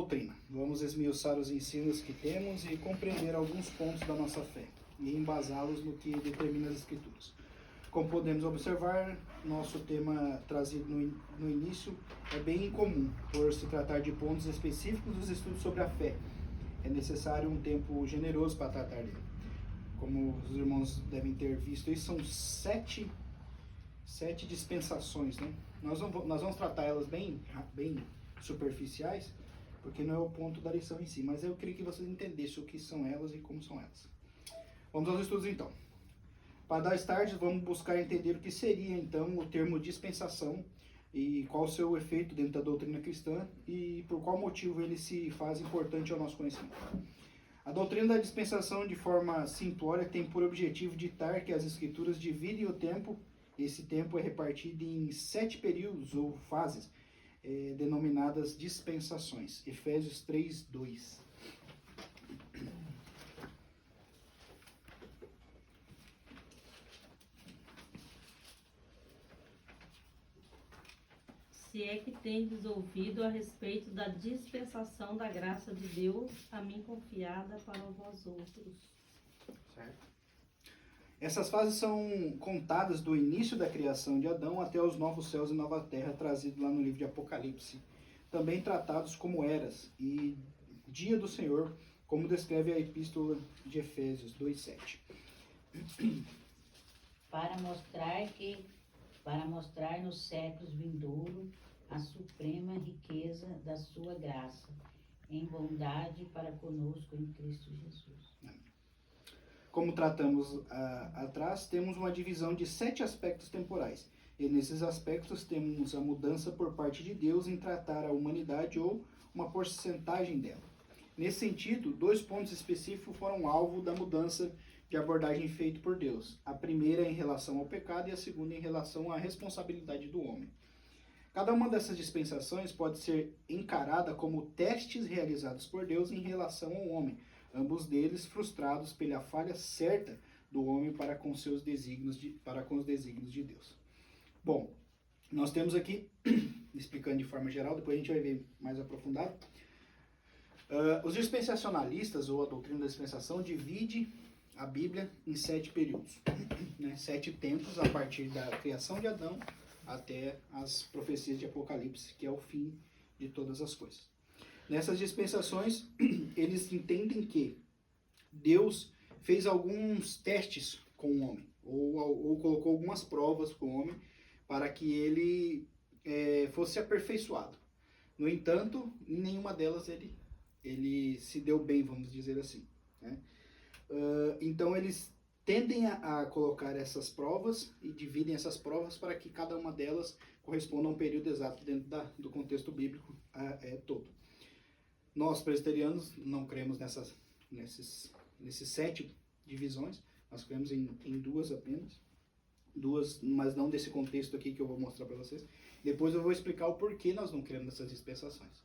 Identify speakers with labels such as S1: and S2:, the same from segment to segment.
S1: Doutrina. Vamos esmiuçar os ensinos que temos e compreender alguns pontos da nossa fé e embasá-los no que determina as Escrituras. Como podemos observar, nosso tema trazido no início é bem incomum, por se tratar de pontos específicos dos estudos sobre a fé. É necessário um tempo generoso para tratar dele. Como os irmãos devem ter visto, isso são sete dispensações, né? Nós vamos tratar elas bem superficiais, porque não é o ponto da lição em si, mas eu queria que vocês entendessem o que são elas e como são elas. Vamos aos estudos então. Para dar start, vamos buscar entender o que seria então o termo dispensação e qual o seu efeito dentro da doutrina cristã e por qual motivo ele se faz importante ao nosso conhecimento. A doutrina da dispensação, de forma simplória, tem por objetivo ditar que as Escrituras dividem o tempo. Esse tempo é repartido em 7 períodos ou fases, denominadas dispensações. Efésios 3, 2.
S2: Se é que tendes ouvido a respeito da dispensação da graça de Deus, a mim confiada para vós outros.
S1: Certo. Essas fases são contadas do início da criação de Adão até os novos céus e nova terra, trazido lá no livro de Apocalipse. Também tratados como eras e dia do Senhor, como descreve a epístola de Efésios 2:7.
S3: Para mostrar nos séculos vindouros a suprema riqueza da sua graça, em bondade para conosco em Cristo Jesus.
S1: Como tratamos atrás, temos uma divisão de 7 aspectos temporais. E nesses aspectos temos a mudança por parte de Deus em tratar a humanidade ou uma porcentagem dela. Nesse sentido, 2 pontos específicos foram alvo da mudança de abordagem feita por Deus. A primeira em relação ao pecado e a segunda em relação à responsabilidade do homem. Cada uma dessas dispensações pode ser encarada como testes realizados por Deus em relação ao homem, ambos deles frustrados pela falha certa do homem para com os desígnios de Deus. Bom, nós temos aqui, explicando de forma geral, depois a gente vai ver mais aprofundado, os dispensacionalistas, ou a doutrina da dispensação, divide a Bíblia em 7 períodos, né? 7 tempos a partir da criação de Adão até as profecias de Apocalipse, que é o fim de todas as coisas. Nessas dispensações, eles entendem que Deus fez alguns testes com o homem, ou colocou algumas provas com o homem, para que ele fosse aperfeiçoado. No entanto, em nenhuma delas ele se deu bem, vamos dizer assim, né? Então eles tendem a colocar essas provas e dividem essas provas para que cada uma delas corresponda a um período exato dentro do contexto bíblico todo. Nós, presbiterianos, não cremos nesses 7 divisões, nós cremos em 2 apenas, 2, mas não desse contexto aqui que eu vou mostrar para vocês. Depois eu vou explicar o porquê nós não cremos nessas dispensações.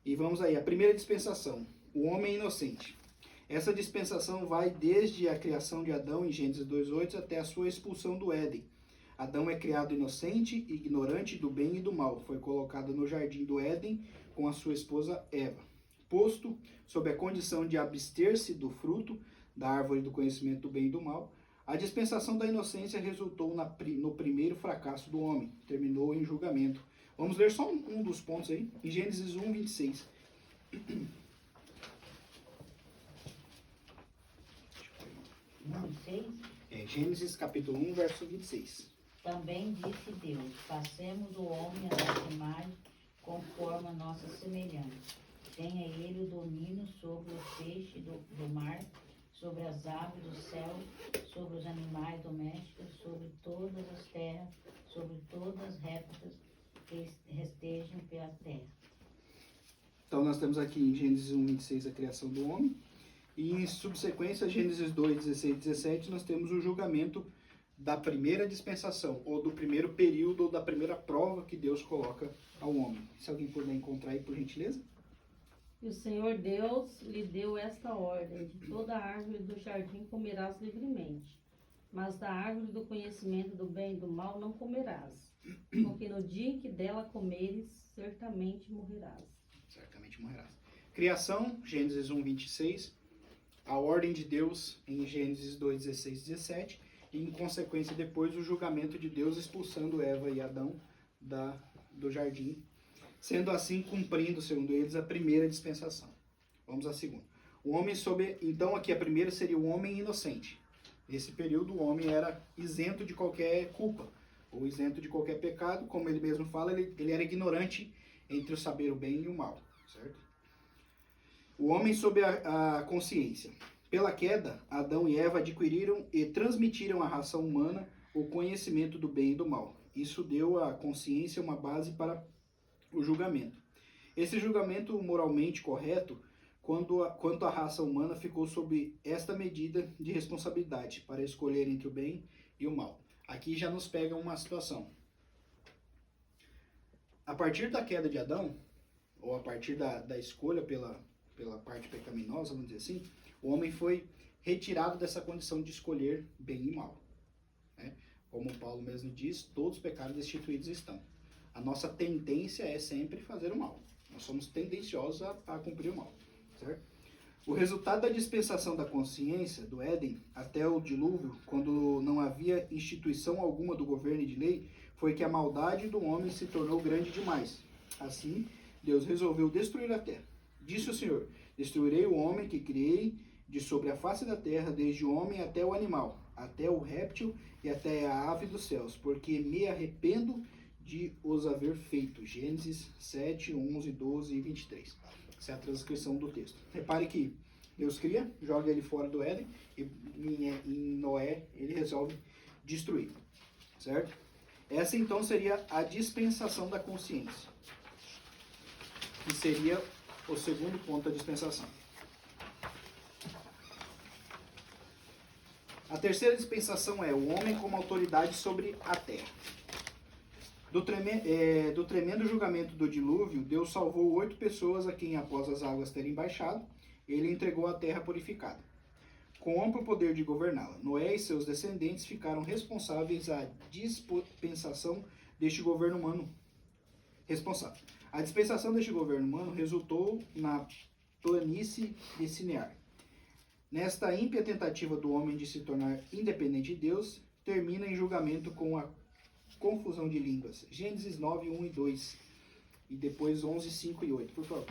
S1: E vamos aí, a primeira dispensação, o homem inocente. Essa dispensação vai desde a criação de Adão em Gênesis 2:8 até a sua expulsão do Éden. Adão é criado inocente, ignorante do bem e do mal. Foi colocado no jardim do Éden com a sua esposa Eva. Posto sob a condição de abster-se do fruto da árvore do conhecimento do bem e do mal, a dispensação da inocência resultou no primeiro fracasso do homem. Terminou em julgamento. Vamos ler só um dos pontos aí, em Gênesis 1:26. Gênesis capítulo 1, verso 26.
S3: Também disse Deus, façamos o homem a nossa imagem, conforme a nossa semelhança. Tenha ele o domínio sobre os peixes do mar, sobre as aves do céu, sobre os animais domésticos, sobre todas as terras, sobre todas as répteis que rastejam pela terra.
S1: Então nós temos aqui em Gênesis 1:26 a criação do homem. E em subsequência, Gênesis 2:16 e 17, nós temos o julgamento da primeira dispensação, ou do primeiro período, ou da primeira prova que Deus coloca ao homem. Se alguém puder encontrar aí, por gentileza.
S2: E o Senhor Deus lhe deu esta ordem: de toda árvore do jardim comerás livremente, mas da árvore do conhecimento do bem e do mal não comerás, porque no dia em que dela comeres, certamente morrerás.
S1: certamente morrerás. Criação, Gênesis 1, 26. A ordem de Deus em Gênesis 2, 16 e 17. E, em consequência, depois o julgamento de Deus expulsando Eva e Adão do jardim, sendo assim cumprindo, segundo eles, a primeira dispensação. Vamos à segunda. O homem então aqui a primeira seria o homem inocente. Nesse período o homem era isento de qualquer culpa, ou isento de qualquer pecado, como ele mesmo fala, ele era ignorante entre o saber o bem e o mal, certo? O homem sob a consciência. Pela queda, Adão e Eva adquiriram e transmitiram à raça humana o conhecimento do bem e do mal. Isso deu à consciência uma base para o julgamento. Esse julgamento moralmente correto, quanto a raça humana ficou sob esta medida de responsabilidade para escolher entre o bem e o mal. Aqui já nos pega uma situação. A partir da queda de Adão, ou a partir da escolha pela parte pecaminosa, vamos dizer assim, o homem foi retirado dessa condição de escolher bem e mal. Né? Como Paulo mesmo diz, todos os pecados destituídos estão. A nossa tendência é sempre fazer o mal. Nós somos tendenciosos a cumprir o mal. Certo? O resultado da dispensação da consciência, do Éden, até o dilúvio, quando não havia instituição alguma do governo e de lei, foi que a maldade do homem se tornou grande demais. Assim, Deus resolveu destruir a terra. Disse o Senhor: destruirei o homem que criei de sobre a face da terra, desde o homem até o animal, até o réptil e até a ave dos céus, porque me arrependo de os haver feito. Gênesis 7, 11, 12 e 23. Essa é a transcrição do texto. Repare que Deus cria, joga ele fora do Éden, e em Noé ele resolve destruir. Certo? Essa então seria a dispensação da consciência, que seria o segundo ponto da dispensação. A terceira dispensação é o homem como autoridade sobre a terra. Do tremendo julgamento do dilúvio, Deus salvou 8 pessoas a quem, após as águas terem baixado, ele entregou a terra purificada, com amplo poder de governá-la. Noé e seus descendentes ficaram responsáveis à dispensação deste governo humano. A dispensação deste governo humano resultou na planície de Sinear. Nesta ímpia tentativa do homem de se tornar independente de Deus, termina em julgamento com a confusão de línguas. Gênesis 9, 1 e 2. E depois 11, 5 e 8. Por favor.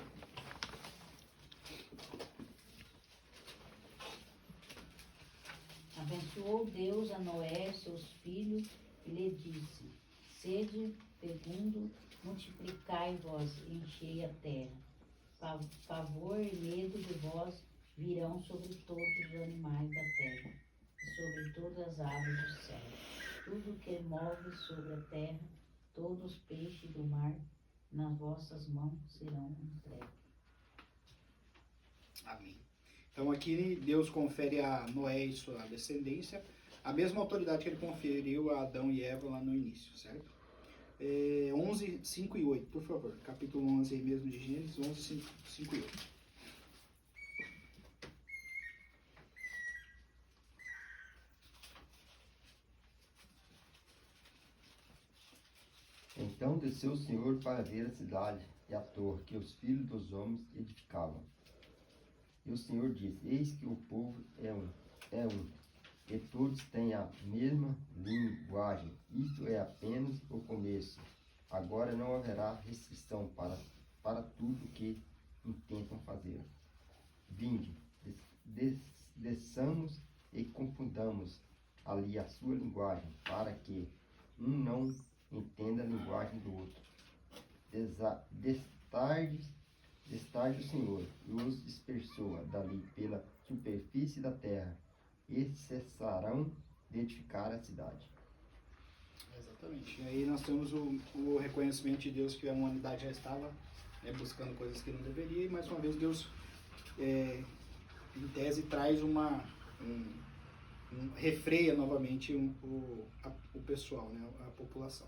S3: Abençoou Deus a Noé, seus filhos, e lhe disse: sede fecundo, multiplicai-vos e enchei a terra. Pavor e medo de vós virão sobre todos os animais da terra, e sobre todas as aves do céu. Tudo que move sobre a terra, todos os peixes do mar, nas vossas mãos serão entregues.
S1: Amém. Então aqui Deus confere a Noé e sua descendência a mesma autoridade que ele conferiu a Adão e Eva lá no início, certo? 11, 5 e 8, por favor. Capítulo 11 aí mesmo de Gênesis, 11, 5 e 8.
S4: Então desceu o Senhor para ver a cidade e a torre que os filhos dos homens edificavam. E o Senhor disse: eis que o povo é um, e todos têm a mesma linguagem. Isto é apenas o começo. Agora não haverá restrição para tudo que intentam fazer. Vinde, desçamos e confundamos ali a sua linguagem, para que um não entenda a linguagem do outro. Destarde o Senhor e os dispersou dali pela superfície da terra, e cessarão de edificar a cidade.
S1: Exatamente. E aí nós temos o reconhecimento de Deus que a humanidade já estava buscando coisas que não deveria, e mais uma vez Deus, em tese, traz refreia novamente o pessoal, né, a população.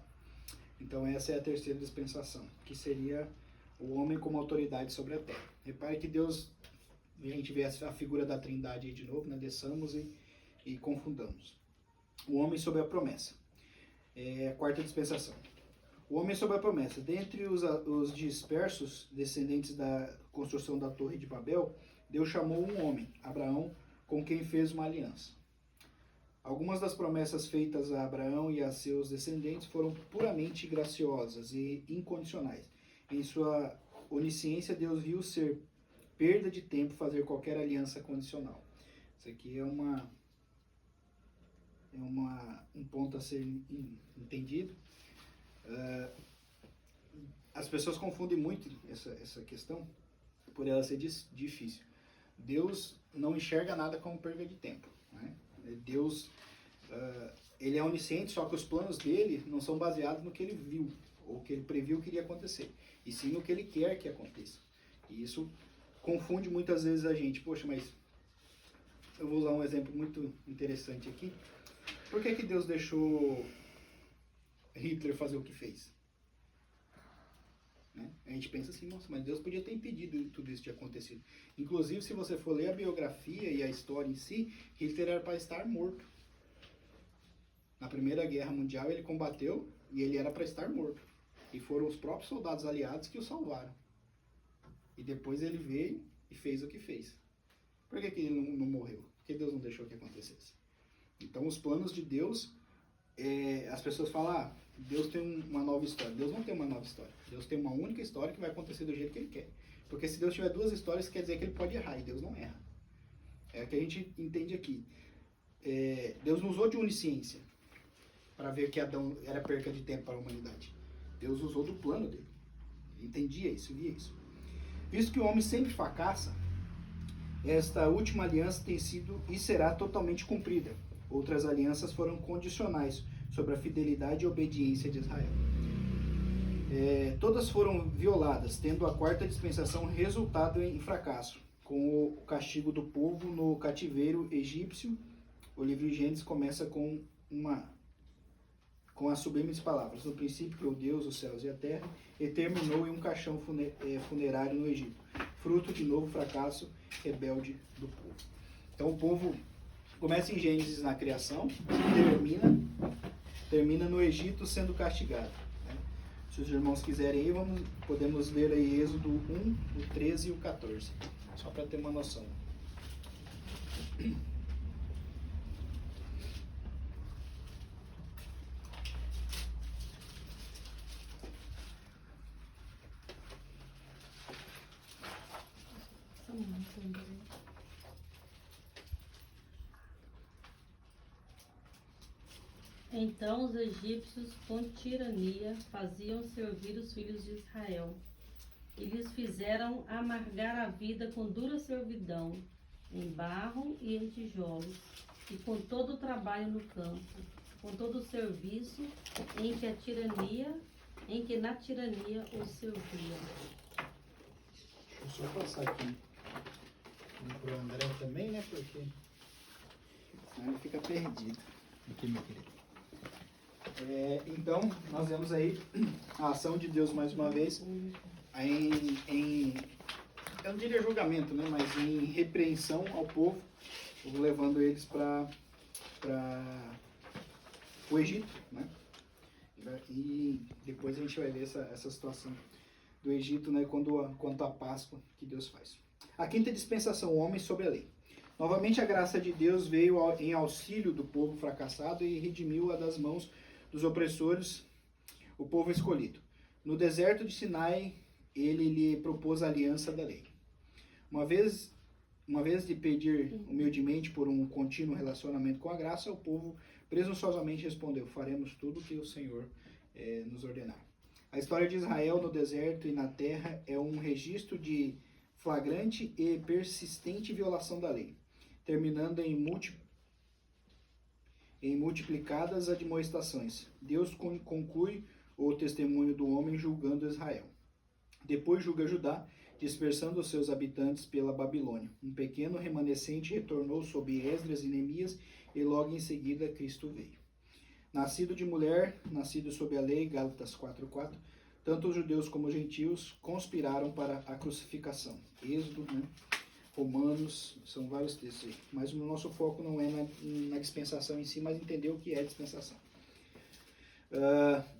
S1: Então essa é a terceira dispensação, que seria o homem como autoridade sobre a terra. Repare que Deus, a gente vê a figura da Trindade aí de novo, né? Desçamos e confundamos. O homem sob a promessa. A quarta dispensação. O homem sob a promessa. Dentre os dispersos, descendentes da construção da Torre de Babel, Deus chamou um homem, Abraão, com quem fez uma aliança. Algumas das promessas feitas a Abraão e a seus descendentes foram puramente graciosas e incondicionais. Em sua onisciência, Deus viu ser perda de tempo fazer qualquer aliança condicional. Isso aqui é um ponto a ser entendido. As pessoas confundem muito essa questão por ela ser difícil. Deus não enxerga nada como perda de tempo, né? Deus, ele é onisciente, só que os planos dele não são baseados no que ele viu ou que ele previu que iria acontecer, e sim no que ele quer que aconteça. E isso confunde muitas vezes a gente. Poxa, mas eu vou usar um exemplo muito interessante aqui. Por que Deus deixou Hitler fazer o que fez? Né? A gente pensa assim, nossa, mas Deus podia ter impedido tudo isso de acontecer. Inclusive, se você for ler a biografia e a história em si, Hitler era para estar morto. Na Primeira Guerra Mundial ele combateu e ele era para estar morto. E foram os próprios soldados aliados que o salvaram. E depois ele veio e fez o que fez. Por que ele não morreu? Porque Deus não deixou que acontecesse. Então, os planos de Deus, as pessoas falam, Deus tem uma nova história. Deus não tem uma nova história. Deus tem uma única história que vai acontecer do jeito que ele quer. Porque se Deus tiver duas histórias, quer dizer que ele pode errar, e Deus não erra. É o que a gente entende aqui. Deus não usou de onisciência para ver que Adão era perca de tempo para a humanidade. Deus usou do plano dele. Ele entendia isso, via isso. Visto que o homem sempre fracassa, esta última aliança tem sido e será totalmente cumprida. Outras alianças foram condicionais sobre a fidelidade e obediência de Israel. Todas foram violadas, tendo a quarta dispensação resultado em fracasso, com o castigo do povo no cativeiro egípcio. O livro de Gênesis começa com as sublimes palavras: no princípio criou Deus os céus e a terra, e terminou em um caixão funerário no Egito, fruto de novo fracasso rebelde do povo. Então o povo começa em Gênesis na criação e termina no Egito sendo castigado, né? Se os irmãos quiserem ir, podemos ler aí Êxodo 1, o 13 e o 14, só para ter uma noção.
S2: Então os egípcios, com tirania, faziam servir os filhos de Israel, e lhes fizeram amargar a vida com dura servidão, em barro e em tijolos, e com todo o trabalho no campo, com todo o serviço em que na tirania os serviam.
S1: Deixa eu só passar aqui para o André também, né? Porque senão ele fica perdido. Aqui, meu querido. Então, nós vemos aí a ação de Deus mais uma vez eu não diria julgamento, né? Mas em repreensão ao povo, levando eles para o Egito, né? E depois a gente vai ver essa situação do Egito, né? Quanto à Páscoa que Deus faz. A quinta dispensação, o homem sobre a lei. Novamente a graça de Deus veio em auxílio do povo fracassado e redimiu-a das mãos dos opressores, o povo escolhido. No deserto de Sinai, ele lhe propôs a aliança da lei. Uma vez de pedir humildemente por um contínuo relacionamento com a graça, o povo presunçosamente respondeu: faremos tudo o que o Senhor nos ordenar. A história de Israel no deserto e na terra é um registro de flagrante e persistente violação da lei, terminando em multiplicadas admoestações. Deus conclui o testemunho do homem julgando Israel. Depois julga Judá, dispersando os seus habitantes pela Babilônia. Um pequeno remanescente retornou sob Esdras e Neemias, e logo em seguida Cristo veio. Nascido de mulher, nascido sob a lei, Gálatas 4:4, tanto os judeus como os gentios conspiraram para a crucificação. Êxodo, né? Romanos, são vários textos aí. Mas o nosso foco não é na dispensação em si, mas entender o que é dispensação.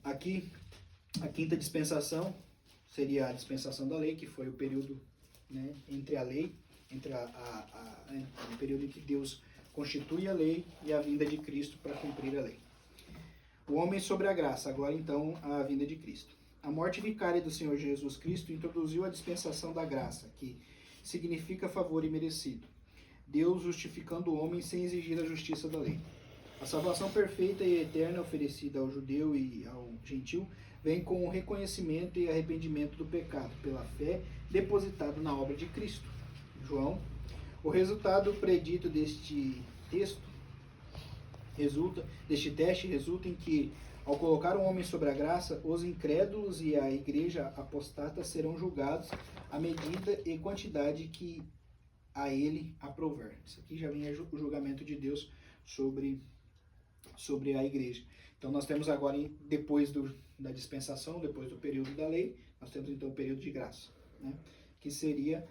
S1: Aqui A quinta dispensação seria a dispensação da lei, que foi o período, né, entre a lei, entre o período em que Deus constitui a lei e a vinda de Cristo para cumprir a lei. O homem sobre a graça, agora então a vinda de Cristo. A morte vicária do Senhor Jesus Cristo introduziu a dispensação da graça, que significa favor imerecido. Deus justificando o homem sem exigir a justiça da lei. A salvação perfeita e eterna oferecida ao judeu e ao gentil vem com o reconhecimento e arrependimento do pecado, pela fé depositada na obra de Cristo. João. O resultado predito deste teste resulta em que, ao colocar o homem sobre a graça, os incrédulos e a igreja apostata serão julgados à medida e quantidade que a ele aprouver. Isso aqui já vem o julgamento de Deus sobre a igreja. Então nós temos agora, depois da dispensação, depois do período da lei, nós temos então o período de graça, né? Que seria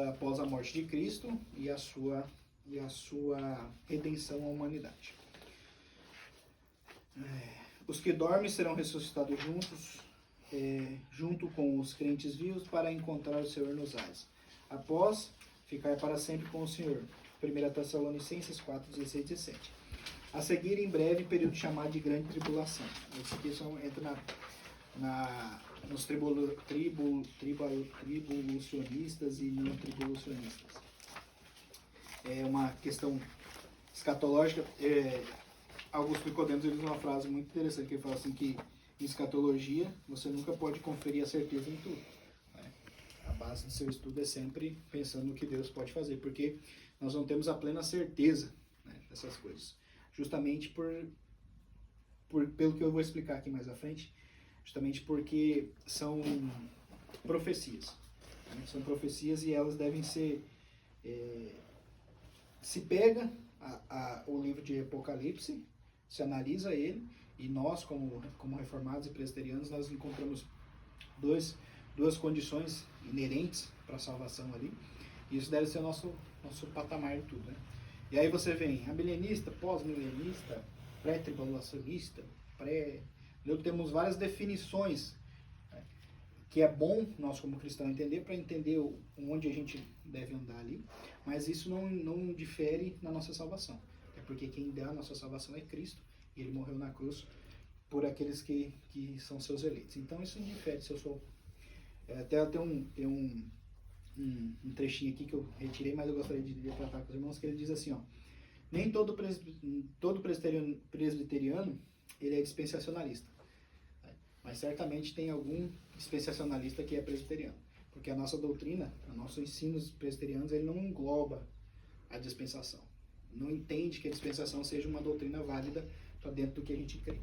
S1: após a morte de Cristo e a sua redenção à humanidade. Os que dormem serão ressuscitados junto com os crentes vivos para encontrar o Senhor nos ares, após ficar para sempre com o Senhor. 1 Tessalonicenses 4, 16 e 17. A seguir, em breve, período chamado de grande tribulação. Esse aqui entra nos tribulacionistas e não tribulacionistas. É uma questão escatológica. Augusto Nicodemos ele usa uma frase muito interessante, que ele fala assim que em escatologia você nunca pode conferir a certeza em tudo, né? A base do seu estudo é sempre pensando no que Deus pode fazer, porque nós não temos a plena certeza, né, dessas coisas. Justamente pelo que eu vou explicar aqui mais à frente, justamente porque são profecias. Né? São profecias e elas devem ser... se pega o livro de Apocalipse, se analisa ele, e nós, como reformados e presbiterianos, nós encontramos duas condições inerentes para a salvação ali, e isso deve ser o nosso patamar de tudo, né? E aí você vem amilenista, pós-milenista, pré-tribulacionista, temos várias definições, né, que é bom nós como cristãos entender, para entender onde a gente deve andar ali, mas isso não difere na nossa salvação. É porque quem dá a nossa salvação é Cristo, e Ele morreu na cruz por aqueles que são seus eleitos. Então isso não difere se eu sou... Até tem um trechinho aqui que eu retirei, mas eu gostaria de tratar com os irmãos, que ele diz assim, ó: nem todo presbiteriano ele é dispensacionalista, né? Mas certamente tem algum dispensacionalista que é presbiteriano, porque a nossa doutrina, o nosso ensino dos presbiterianos, ele não engloba a dispensação, não entende que a dispensação seja uma doutrina válida para dentro do que a gente crê, né?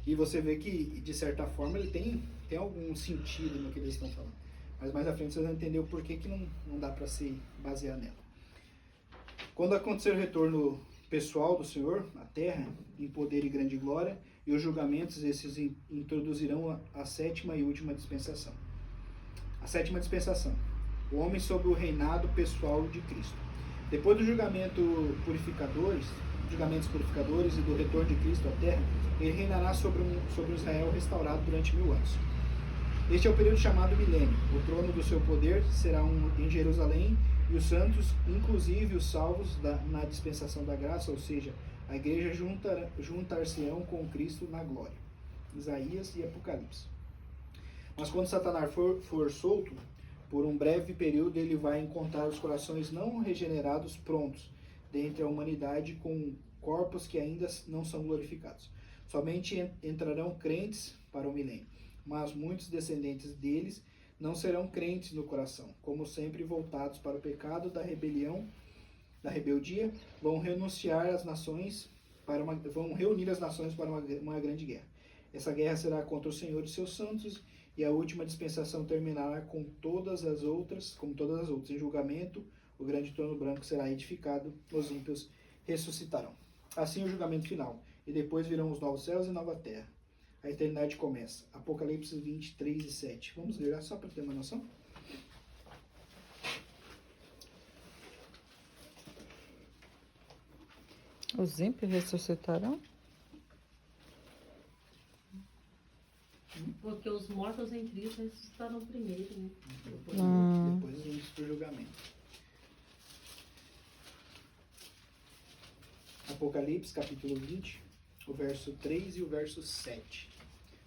S1: E você vê que, de certa forma, ele tem algum sentido no que eles estão falando. Mas mais à frente vocês vão entender o porquê que não dá para se basear nela. Quando acontecer o retorno pessoal do Senhor na terra, em poder e grande glória, e os julgamentos, esses introduzirão a sétima e última dispensação. A sétima dispensação. O homem sob o reinado pessoal de Cristo. Depois do julgamento purificadores e do retorno de Cristo à terra, ele reinará sobre o Israel restaurado durante 1000 anos. Este é o período chamado milênio. O trono do seu poder será em Jerusalém, e os santos, inclusive os salvos na dispensação da graça, ou seja, a igreja juntar-se-ão com Cristo na glória. Isaías e Apocalipse. Mas quando Satanás for solto, por um breve período ele vai encontrar os corações não regenerados prontos dentre a humanidade, com corpos que ainda não são glorificados. Somente entrarão crentes para o milênio, mas muitos descendentes deles não serão crentes no coração, como sempre voltados para o pecado da rebeldia, vão reunir as nações para uma grande guerra. Essa guerra será contra o Senhor e seus santos, e a última dispensação terminará como todas as outras, em julgamento. O grande trono branco será edificado, os ímpios ressuscitarão. Assim o julgamento final, e depois virão os novos céus e nova terra. A eternidade começa. Apocalipse 23 e 7. Vamos ler só para ter uma noção?
S5: Os ímpios ressuscitarão?
S2: mortos em Cristo ressuscitarão primeiro, né?
S1: Depois vamos para o julgamento. Apocalipse, capítulo 20, o verso 3 e o verso 7.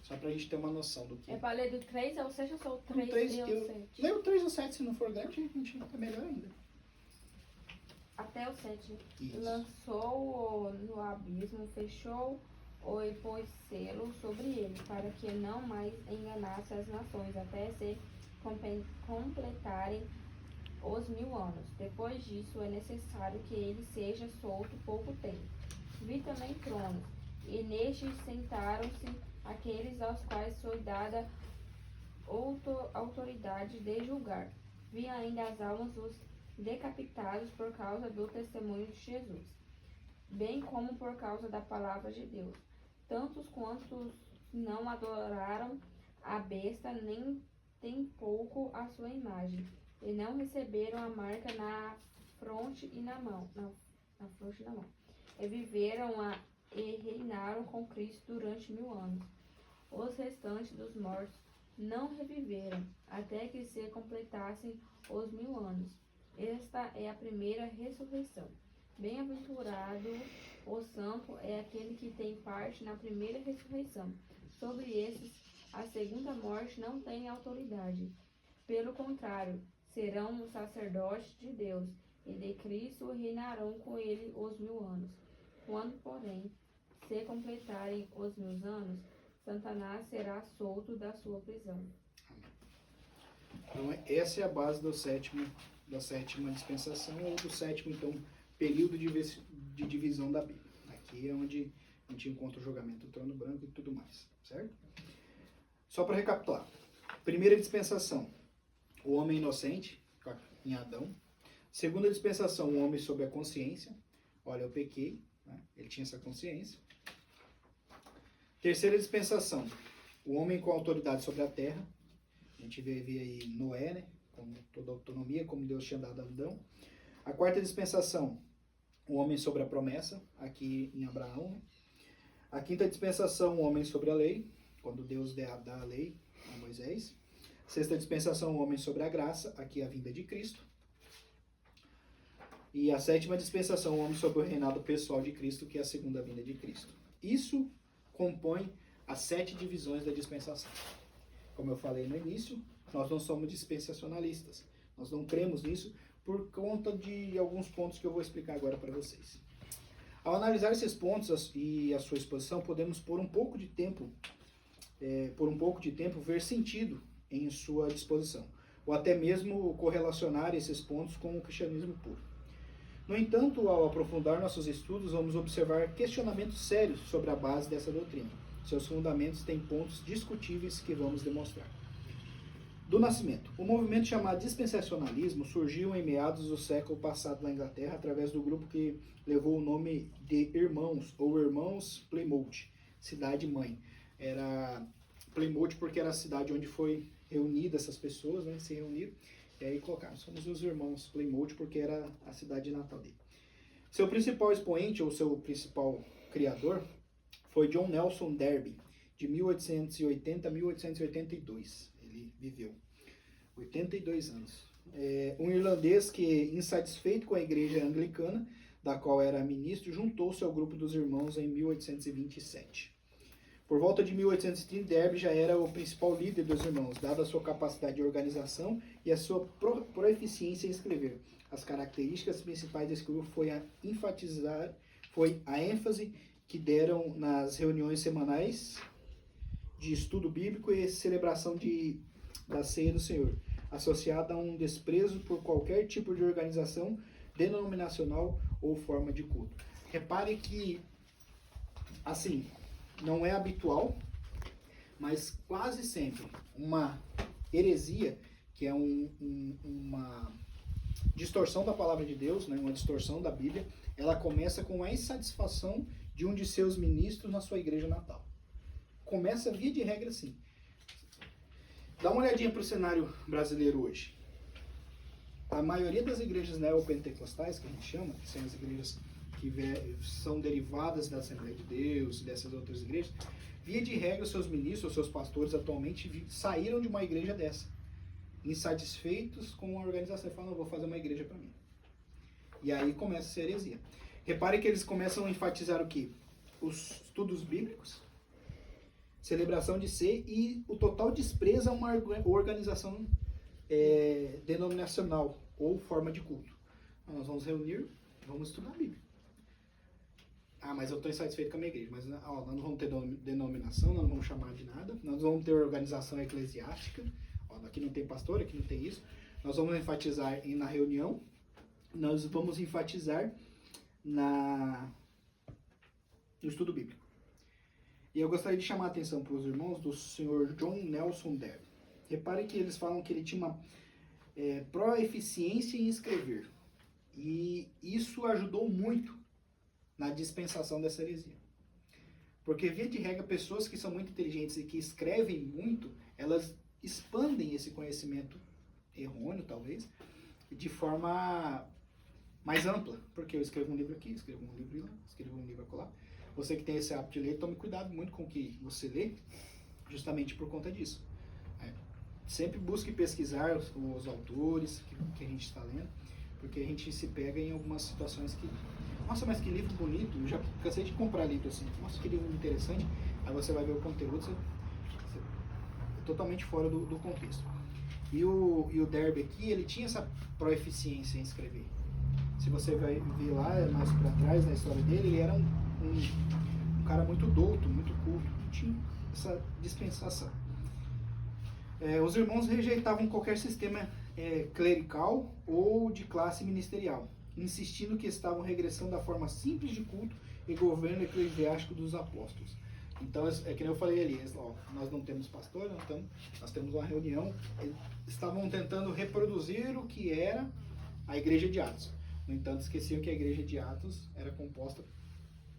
S1: Só pra gente ter uma noção do que...
S5: É pra ler do 3 ao 6 ou só o 3
S1: 3
S5: e o 7?
S1: Lê o 3 ou 7, se não for grande, a gente é melhor ainda.
S5: Até o 7.
S1: Isso.
S5: Lançou-o no abismo, fechou-o e pôs selo sobre ele, para que não mais enganasse as nações, até se completarem os 1000 anos. Depois disso, é necessário que ele seja solto pouco tempo. Vi também tronos, e nestes sentaram-se aqueles aos quais foi dada autoridade de julgar. Vi ainda as almas dos decapitados por causa do testemunho de Jesus, bem como por causa da palavra de Deus. Tantos quantos não adoraram a besta, nem tampouco a sua imagem, e não receberam a marca na fronte e na mão. Na fronte e na mão. E viveram e reinaram com Cristo durante 1000 anos. Os restantes dos mortos não reviveram, até que se completassem os 1000 anos. Esta é a primeira ressurreição. Bem-aventurado o santo é aquele que tem parte na primeira ressurreição. Sobre esses, a segunda morte não tem autoridade. Pelo contrário, serão os sacerdotes de Deus e de Cristo reinarão com ele os 1000 anos. Quando, porém, se completarem os 1000 anos, Satanás será solto da sua prisão.
S1: Então, essa é a base da sétima dispensação, ou do sétimo, então, período de divisão da Bíblia. Aqui é onde a gente encontra o julgamento do trono branco e tudo mais, certo? Só para recapitular. Primeira dispensação, o homem inocente, em Adão. Segunda dispensação, o homem sob a consciência. Olha, eu pequei, né? Ele tinha essa consciência. Terceira dispensação, o homem com autoridade sobre a terra. A gente vê aí Noé, né? Com toda a autonomia, como Deus tinha dado a Adão. A quarta dispensação, o homem sobre a promessa, aqui em Abraão. Né? A quinta dispensação, o homem sobre a lei, quando Deus dá a lei a Moisés. Sexta dispensação, o homem sobre a graça, aqui a vinda de Cristo. E a sétima dispensação, o homem sobre o reinado pessoal de Cristo, que é a segunda vinda de Cristo. Isso compõe as 7 divisões da dispensação. Como eu falei no início, nós não somos dispensacionalistas. Nós não cremos nisso por conta de alguns pontos que eu vou explicar agora para vocês. Ao analisar esses pontos e a sua exposição, podemos por um pouco de tempo ver sentido em sua disposição, ou até mesmo correlacionar esses pontos com o cristianismo puro. No entanto, ao aprofundar nossos estudos, vamos observar questionamentos sérios sobre a base dessa doutrina. Seus fundamentos têm pontos discutíveis que vamos demonstrar. Do nascimento. O movimento chamado dispensacionalismo surgiu em meados do século passado na Inglaterra, através do grupo que levou o nome de Irmãos, ou Irmãos Plymouth, cidade-mãe. Era Plymouth porque era a cidade onde foi reunida essas pessoas, né, se reuniram, e aí colocaram, somos os irmãos Plymouth porque era a cidade natal dele. Seu principal expoente, ou seu principal criador, foi John Nelson Darby, de 1880 a 1882. Ele viveu 82 anos. Um irlandês que, insatisfeito com a igreja anglicana, da qual era ministro, juntou-se ao grupo dos irmãos em 1827. Por volta de 1830, Darby já era o principal líder dos irmãos, dada a sua capacidade de organização e a sua proficiência em escrever. As características principais desse grupo foi a ênfase que deram nas reuniões semanais de estudo bíblico e celebração da ceia do Senhor, associada a um desprezo por qualquer tipo de organização denominacional ou forma de culto. Repare que, assim, não é habitual, mas quase sempre uma heresia, que é uma distorção da palavra de Deus, né, uma distorção da Bíblia, ela começa com a insatisfação de um de seus ministros na sua igreja natal. Começa via de regra assim. Dá uma olhadinha para o cenário brasileiro hoje. A maioria das igrejas neopentecostais, que a gente chama, que são as igrejas são derivadas da Assembleia de Deus e dessas outras igrejas, via de regra, os seus ministros, os seus pastores atualmente saíram de uma igreja dessa, insatisfeitos com a organização, e falam, não, vou fazer uma igreja para mim. E aí começa essa heresia. Repare que eles começam a enfatizar o quê? Os estudos bíblicos, celebração de ser e o total desprezo a uma organização denominacional ou forma de culto. Então, nós vamos reunir, vamos estudar a Bíblia. Ah, mas eu estou insatisfeito com a minha igreja. Mas ó, nós não vamos ter denominação, nós não vamos chamar de nada, nós não vamos ter organização eclesiástica. Ó, aqui não tem pastor, aqui não tem isso. Nós vamos enfatizar na reunião, nós vamos enfatizar no estudo bíblico. E eu gostaria de chamar a atenção para os irmãos do Sr. John Nelson Darby. Repare que eles falam que ele tinha uma proeficiência em escrever. E isso ajudou muito na dispensação dessa heresia. Porque, via de regra, pessoas que são muito inteligentes e que escrevem muito, elas expandem esse conhecimento errôneo, talvez, de forma mais ampla. Porque eu escrevo um livro aqui, escrevo um livro lá, escrevo um livro acolá. Você que tem esse hábito de ler, tome cuidado muito com o que você lê, justamente por conta disso. Sempre busque pesquisar os autores que a gente está lendo, porque a gente se pega em algumas situações que... Nossa, mas que livro bonito, eu já cansei de comprar livro assim. Nossa, que livro interessante. Aí você vai ver o conteúdo, você é totalmente fora do contexto. E o Darby aqui, ele tinha essa proeficiência em escrever. Se você vai ver lá, mais para trás, na história dele, ele era um cara muito douto, muito culto, que tinha essa dispensação. Os irmãos rejeitavam qualquer sistema clerical ou de classe ministerial, insistindo que estavam regressando à forma simples de culto e governo eclesiástico dos apóstolos. Então, é que nem eu falei ali, nós não temos pastor, nós temos uma reunião, eles estavam tentando reproduzir o que era a igreja de Atos. No entanto, esqueciam que a igreja de Atos era composta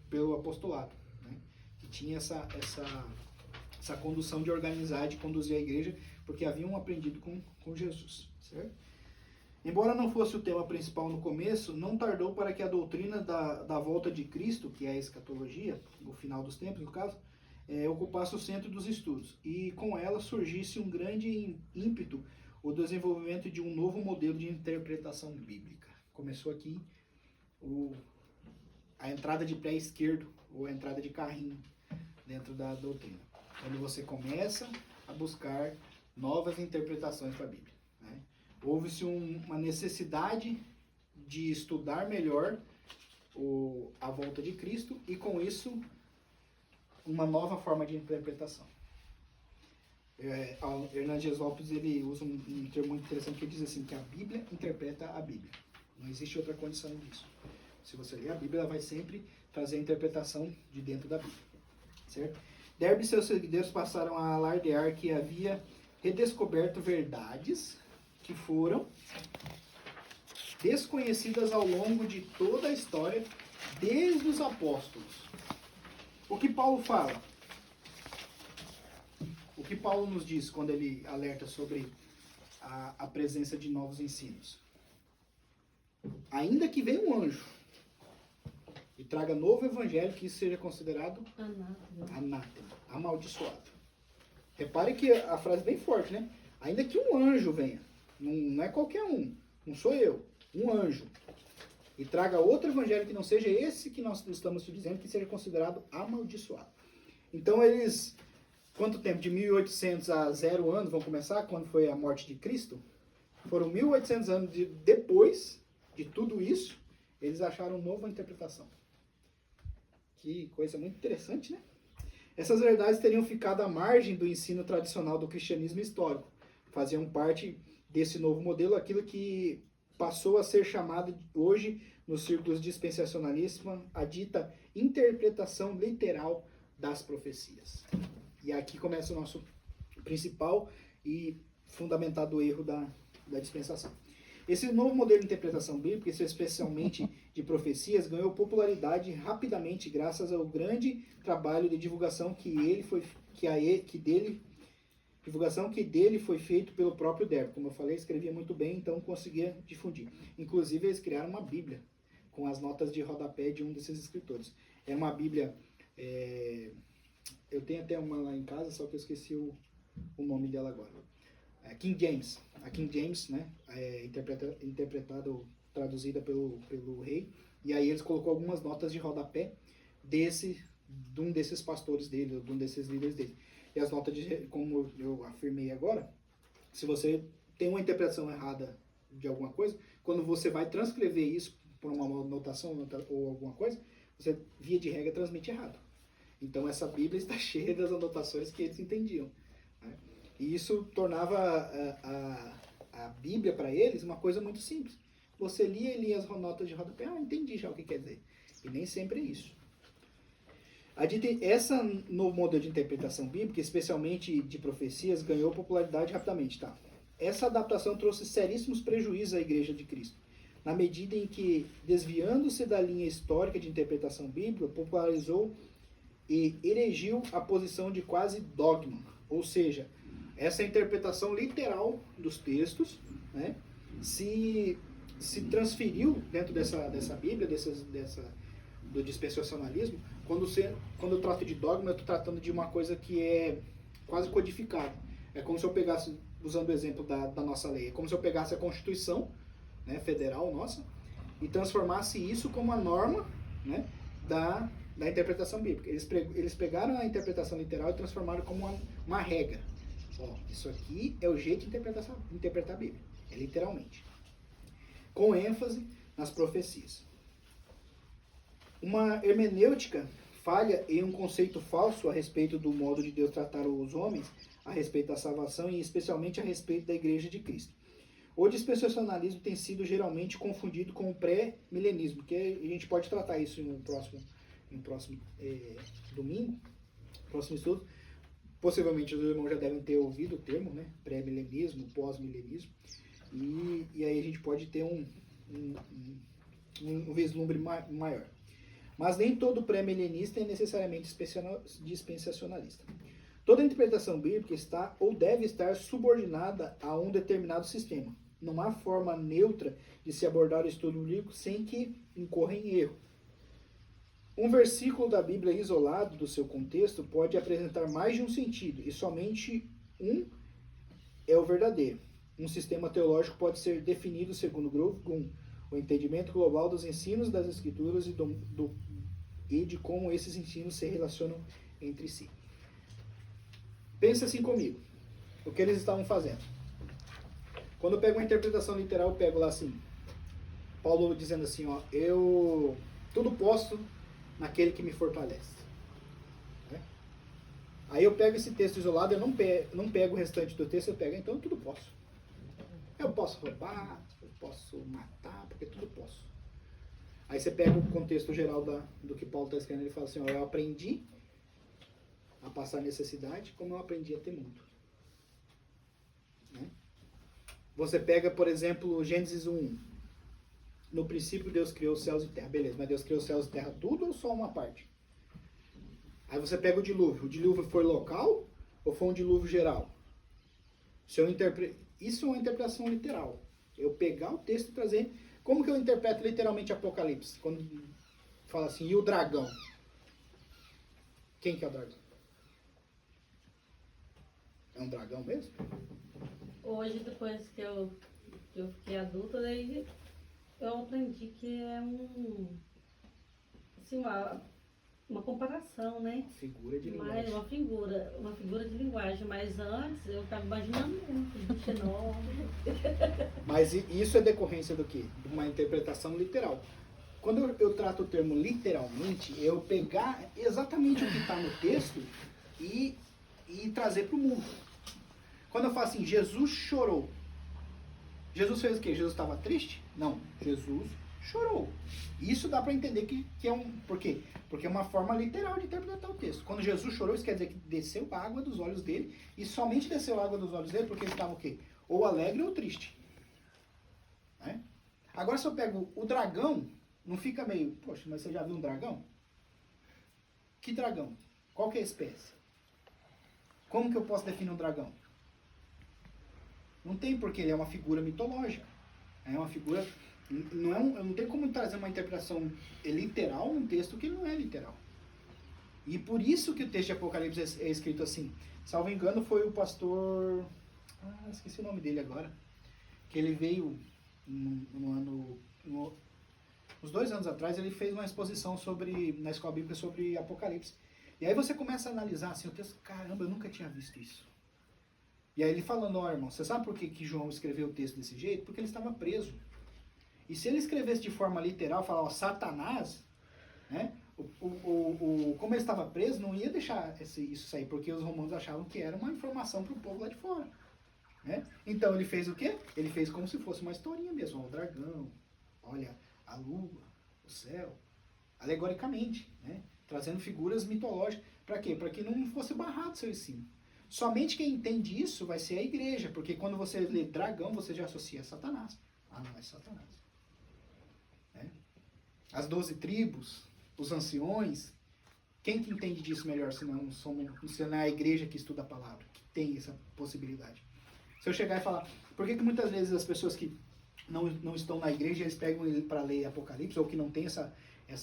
S1: pelo apostolado, né? Que tinha essa condução de organizar, de conduzir a igreja, porque haviam aprendido com Jesus, certo? Embora não fosse o tema principal no começo, não tardou para que a doutrina da volta de Cristo, que é a escatologia, o final dos tempos, no caso, ocupasse o centro dos estudos. E com ela surgisse um grande ímpeto, o desenvolvimento de um novo modelo de interpretação bíblica. Começou aqui a entrada de pé esquerdo, ou a entrada de carrinho dentro da doutrina. Onde você começa a buscar novas interpretações para a Bíblia. Houve-se uma necessidade de estudar melhor a volta de Cristo e, com isso, uma nova forma de interpretação. Hernandes Lopes, ele usa um termo muito interessante que ele diz assim, que a Bíblia interpreta a Bíblia. Não existe outra condição disso. Se você ler a Bíblia, ela vai sempre trazer a interpretação de dentro da Bíblia. Certo? Darby e seus seguidores passaram a alardear que havia redescoberto verdades que foram desconhecidas ao longo de toda a história, desde os apóstolos. O que Paulo fala? O que Paulo nos diz quando ele alerta sobre a presença de novos ensinos? Ainda que venha um anjo e traga novo evangelho, que isso seja considerado anátema, amaldiçoado. Repare que a frase é bem forte, né? Ainda que um anjo venha, não é qualquer um, não sou eu, um anjo, e traga outro evangelho que não seja esse que nós estamos te dizendo, que seja considerado amaldiçoado. Então eles, quanto tempo? De 1800 a 0 anos, vão começar, quando foi a morte de Cristo? Foram 1800 anos depois de tudo isso, eles acharam uma nova interpretação. Que coisa muito interessante, né? Essas verdades teriam ficado à margem do ensino tradicional do cristianismo histórico. Faziam parte desse novo modelo, aquilo que passou a ser chamado hoje, nos círculos dispensacionalistas, a dita interpretação literal das profecias. E aqui começa o nosso principal e fundamentado erro da dispensação. Esse novo modelo de interpretação bíblica, especialmente de profecias, ganhou popularidade rapidamente graças ao grande trabalho de divulgação que dele foi feito pelo próprio Darby. Como eu falei, escrevia muito bem, então conseguia difundir. Inclusive, eles criaram uma Bíblia com as notas de rodapé de um desses escritores. É uma Bíblia, eu tenho até uma lá em casa, só que eu esqueci o nome dela agora. King James. A King James, né, interpretado, traduzida pelo rei. E aí eles colocou algumas notas de rodapé de um desses pastores dele, de um desses líderes dele. E as notas, como eu afirmei agora, se você tem uma interpretação errada de alguma coisa, quando você vai transcrever isso por uma anotação ou alguma coisa, você, via de regra, transmite errado. Então essa Bíblia está cheia das anotações que eles entendiam, né? E isso tornava a Bíblia para eles uma coisa muito simples. Você lia as notas de rodapé, entendi já o que quer dizer. E nem sempre é isso. Essa no modelo de interpretação bíblica, especialmente de profecias, ganhou popularidade rapidamente, tá? Essa adaptação trouxe seríssimos prejuízos à Igreja de Cristo, na medida em que, desviando-se da linha histórica de interpretação bíblica, popularizou e erigiu a posição de quase dogma, ou seja, essa interpretação literal dos textos, né, se transferiu dentro dessa Bíblia, do dispensacionalismo. Quando eu trato de dogma, eu estou tratando de uma coisa que é quase codificada. É como se eu pegasse, usando o exemplo da nossa lei, é como se eu pegasse a Constituição, né, federal nossa, e transformasse isso como a norma, né, da interpretação bíblica. Eles pegaram a interpretação literal e transformaram como uma regra. Ó, isso aqui é o jeito de interpretar a Bíblia, é literalmente. Com ênfase nas profecias. Uma hermenêutica falha em um conceito falso a respeito do modo de Deus tratar os homens, a respeito da salvação e especialmente a respeito da Igreja de Cristo. O dispensacionalismo tem sido geralmente confundido com o pré-milenismo, que a gente pode tratar isso em um próximo domingo, próximo estudo. Possivelmente os irmãos já devem ter ouvido o termo, né? Pré-milenismo, pós-milenismo. E aí a gente pode ter um vislumbre maior. Mas nem todo pré-milenista é necessariamente dispensacionalista. Toda interpretação bíblica está ou deve estar subordinada a um determinado sistema. Não há forma neutra de se abordar o estudo bíblico sem que incorra em erro. Um versículo da Bíblia isolado do seu contexto pode apresentar mais de um sentido, e somente um é o verdadeiro. Um sistema teológico pode ser definido segundo Grove o entendimento global dos ensinos das Escrituras e de como esses ensinos se relacionam entre si. Pensa assim comigo, o que eles estavam fazendo. Quando eu pego uma interpretação literal, eu pego lá assim, Paulo dizendo assim, ó, eu tudo posso naquele que me fortalece. Né? Aí eu pego esse texto isolado, eu não pego o restante do texto, eu pego, então eu tudo posso. Eu posso roubar, eu posso matar, porque tudo posso. Aí você pega o contexto geral do que Paulo está escrevendo, ele fala assim, ó, eu aprendi a passar necessidade como eu aprendi a ter muito. Né? Você pega, por exemplo, Gênesis 1. No princípio Deus criou os céus e terra. Beleza, mas Deus criou os céus e terra tudo ou só uma parte? Aí você pega o dilúvio. O dilúvio foi local ou foi um dilúvio geral? Isso é uma interpretação literal. Eu pegar o texto e trazer... Como que eu interpreto literalmente Apocalipse? Quando fala assim, e o dragão? Quem que é o dragão? É um dragão mesmo?
S2: Hoje, depois que eu fiquei adulta, daí eu aprendi que é assim, uma comparação, né?
S1: Figura de
S2: Mas
S1: linguagem.
S2: uma figura de linguagem. Mas antes eu estava imaginando um bicho enorme.
S1: Mas isso é decorrência do quê? De uma interpretação literal. Quando eu trato o termo literalmente, eu pegar exatamente o que está no texto e trazer para o mundo. Quando eu falo assim, Jesus chorou. Jesus fez o quê? Jesus estava triste? Não. Jesus chorou. Isso dá para entender que é um... Por quê? Porque é uma forma literal de interpretar o texto. Quando Jesus chorou, isso quer dizer que desceu água dos olhos dele, e somente desceu água dos olhos dele porque ele estava o quê? Ou alegre ou triste. Né? Agora, se eu pego o dragão, não fica meio... Poxa, mas você já viu um dragão? Que dragão? Qual que é a espécie? Como que eu posso definir um dragão? Não tem, porque ele é uma figura mitológica. É uma figura Não tem como trazer uma interpretação literal num texto que não é literal. E por isso que o texto de Apocalipse é escrito assim. Salvo engano, foi o pastor... esqueci o nome dele agora. Que ele veio uns 2 anos atrás, ele fez uma exposição na Escola Bíblica sobre Apocalipse. E aí você começa a analisar assim, o texto, caramba, eu nunca tinha visto isso. E aí ele falando, ó, irmão, você sabe por que João escreveu o texto desse jeito? Porque ele estava preso. E se ele escrevesse de forma literal, falar, ó, Satanás, né? Como ele estava preso, não ia deixar isso sair, porque os romanos achavam que era uma informação para o povo lá de fora. Né? Então ele fez o quê? Ele fez como se fosse uma historinha mesmo. Ó, o dragão, olha, a lua, o céu, alegoricamente, né? Trazendo figuras mitológicas. Para quê? Para que não fosse barrado seu ensino. Somente quem entende isso vai ser a igreja, porque quando você lê dragão, você já associa a Satanás. Ah, não, é Satanás. Né? As 12 tribos, os anciões, quem que entende disso melhor, se não é a igreja que estuda a palavra, que tem essa possibilidade? Se eu chegar e falar, por que muitas vezes as pessoas que não estão na igreja, eles pegam ele para ler Apocalipse, ou que não tem essa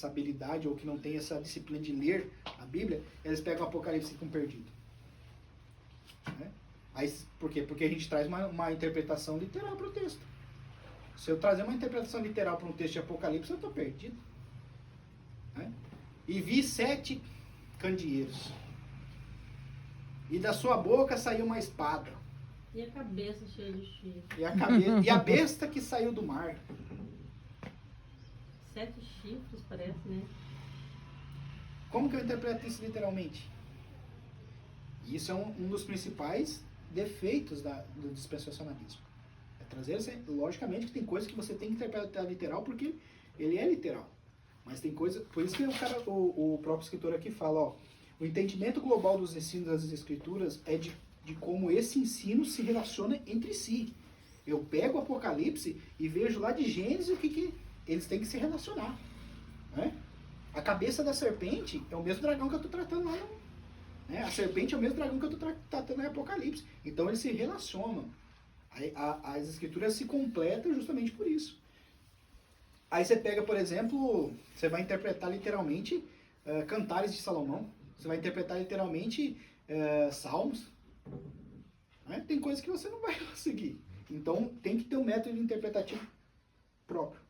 S1: habilidade, ou que não tem essa disciplina de ler a Bíblia, eles pegam o Apocalipse e ficam perdidos. Né? Aí, por quê? Porque a gente traz uma interpretação literal para o texto. Se eu trazer uma interpretação literal para um texto de Apocalipse, eu estou perdido. Né? E vi 7 candeeiros. E da sua boca saiu uma espada.
S2: E a cabeça cheia de chifre.
S1: E a besta que saiu do mar.
S2: 7 chifres, parece, né?
S1: Como que eu interpreto isso literalmente? Isso é um dos principais defeitos do dispensacionalismo. É trazer, logicamente, que tem coisas que você tem que interpretar literal, porque ele é literal. Mas tem coisa, por isso que o próprio escritor aqui fala, ó, o entendimento global dos ensinos das escrituras é de como esse ensino se relaciona entre si. Eu pego o Apocalipse e vejo lá de Gênesis o que eles têm que se relacionar. Né? A cabeça da serpente é o mesmo dragão que eu estou tratando lá. Né? A serpente é o mesmo dragão que eu estou tratando em Apocalipse. Então eles se relacionam. As escrituras se completam justamente por isso. Aí você pega, por exemplo, você vai interpretar literalmente Cantares de Salomão. Você vai interpretar literalmente Salmos. Né? Tem coisas que você não vai conseguir. Então tem que ter um método interpretativo próprio.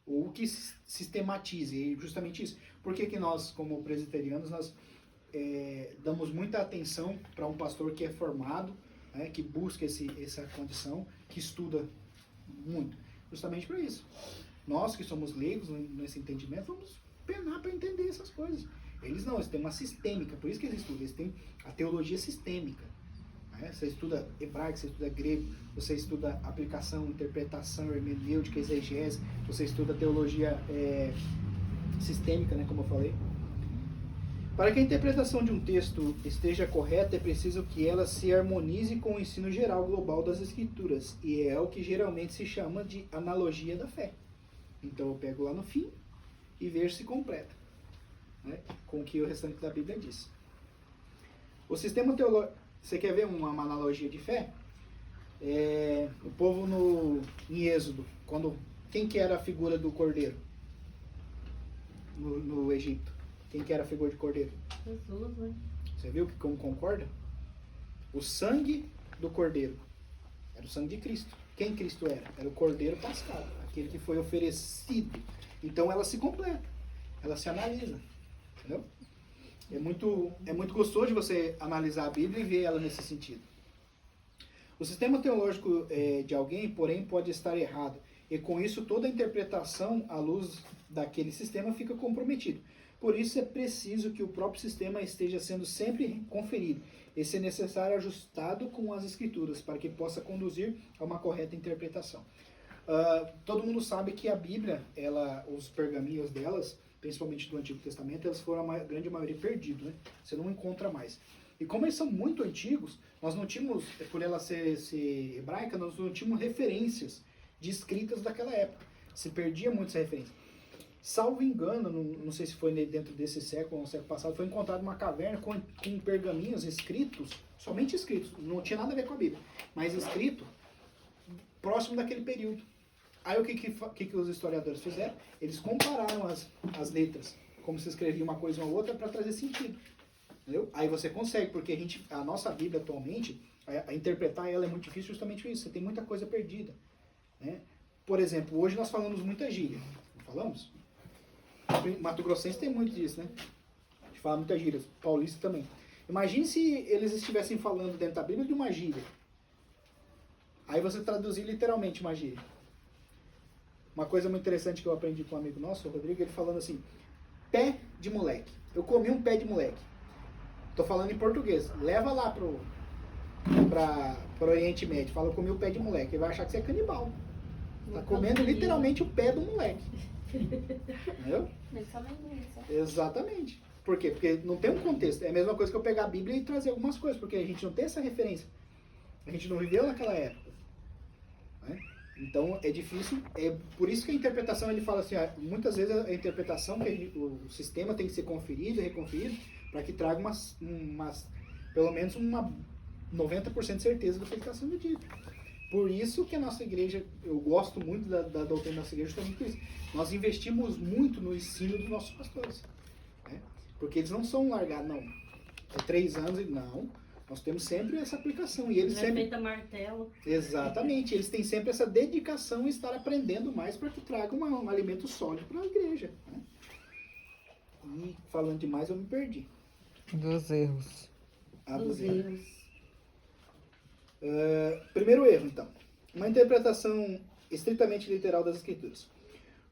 S1: Ou que sistematize justamente isso. Por que nós, como presbiterianos, nós damos muita atenção para um pastor que é formado, né, que busca essa condição, que estuda muito? Justamente para isso. Nós que somos leigos nesse entendimento, vamos penar para entender essas coisas. Eles não, eles têm uma sistêmica, por isso que eles estudam, eles têm a teologia sistêmica. Né? Você estuda hebraico, você estuda grego, você estuda aplicação, interpretação, hermenêutica, exegese, você estuda teologia sistêmica, né, como eu falei. Para que a interpretação de um texto esteja correta, é preciso que ela se harmonize com o ensino geral global das Escrituras, e é o que geralmente se chama de analogia da fé. Então eu pego lá no fim e vejo se completa, né, com o que o restante da Bíblia diz. O sistema teológico... Você quer ver uma analogia de fé? O povo em Êxodo, quem que era a figura do cordeiro no Egito? Quem que era a figura de cordeiro?
S2: Jesus, né?
S1: Você viu como concorda? O sangue do cordeiro era o sangue de Cristo. Quem Cristo era? Era o cordeiro pascal, aquele que foi oferecido. Então ela se completa, ela se analisa, entendeu? É muito gostoso de você analisar a Bíblia e ver ela nesse sentido. O sistema teológico de alguém, porém, pode estar errado, e com isso toda a interpretação à luz daquele sistema fica comprometido. Por isso é preciso que o próprio sistema esteja sendo sempre conferido, e se necessário ajustado com as Escrituras, para que possa conduzir a uma correta interpretação. Todo mundo sabe que a Bíblia, os pergaminhos delas, principalmente do Antigo Testamento, elas foram a grande maioria perdidos, né? Você não encontra mais. E como eles são muito antigos, nós não tínhamos, por ela ser hebraica, nós não tínhamos referências de escritas daquela época. Se perdia muito essa referência. Salvo engano, não sei se foi dentro desse século ou no século passado, foi encontrada uma caverna com pergaminhos escritos, somente escritos, não tinha nada a ver com a Bíblia, mas escrito próximo daquele período. Aí o que os historiadores fizeram? Eles compararam as letras, como se escrevia uma coisa ou outra, para trazer sentido. Entendeu? Aí você consegue, porque a nossa Bíblia atualmente, a interpretar ela é muito difícil justamente por isso. Você tem muita coisa perdida. Né? Por exemplo, hoje nós falamos muita gíria. Não falamos? Mato Grossense tem muito disso, né? A gente fala muita gíria. Paulista também. Imagine se eles estivessem falando dentro da Bíblia de uma gíria. Aí você traduzir literalmente uma gíria. Uma coisa muito interessante que eu aprendi com um amigo nosso, o Rodrigo, ele falando assim, pé de moleque. Eu comi um pé de moleque. Tô falando em português. Leva lá pro Oriente Médio. Fala, eu comi o pé de moleque. Ele vai achar que você é canibal. Tá comendo literalmente o pé do moleque. Entendeu?
S5: Eles são linguiça.
S1: Exatamente. Por quê? Porque não tem um contexto. É a mesma coisa que eu pegar a Bíblia e trazer algumas coisas, porque a gente não tem essa referência. A gente não viveu naquela época. Né? Então é difícil. É por isso que a interpretação, ele fala assim, muitas vezes a interpretação, o sistema tem que ser conferido e reconferido, para que traga pelo menos uma 90% de certeza do que está sendo dito. Por isso que a nossa igreja, eu gosto muito da doutrina da nossa igreja, justamente por isso. Nós investimos muito no ensino dos nossos pastores. Né? Porque eles não são largados, não. É 3 anos e não. Nós temos sempre essa aplicação. E eles
S2: Não
S1: sempre...
S2: é feita martelo.
S1: Exatamente. Eles têm sempre essa dedicação em estar aprendendo mais para que traga um alimento sólido para a igreja. Né? E falando demais, eu me perdi.
S6: Dos erros.
S2: Dos erros.
S1: Primeiro erro, então. Uma interpretação estritamente literal das Escrituras.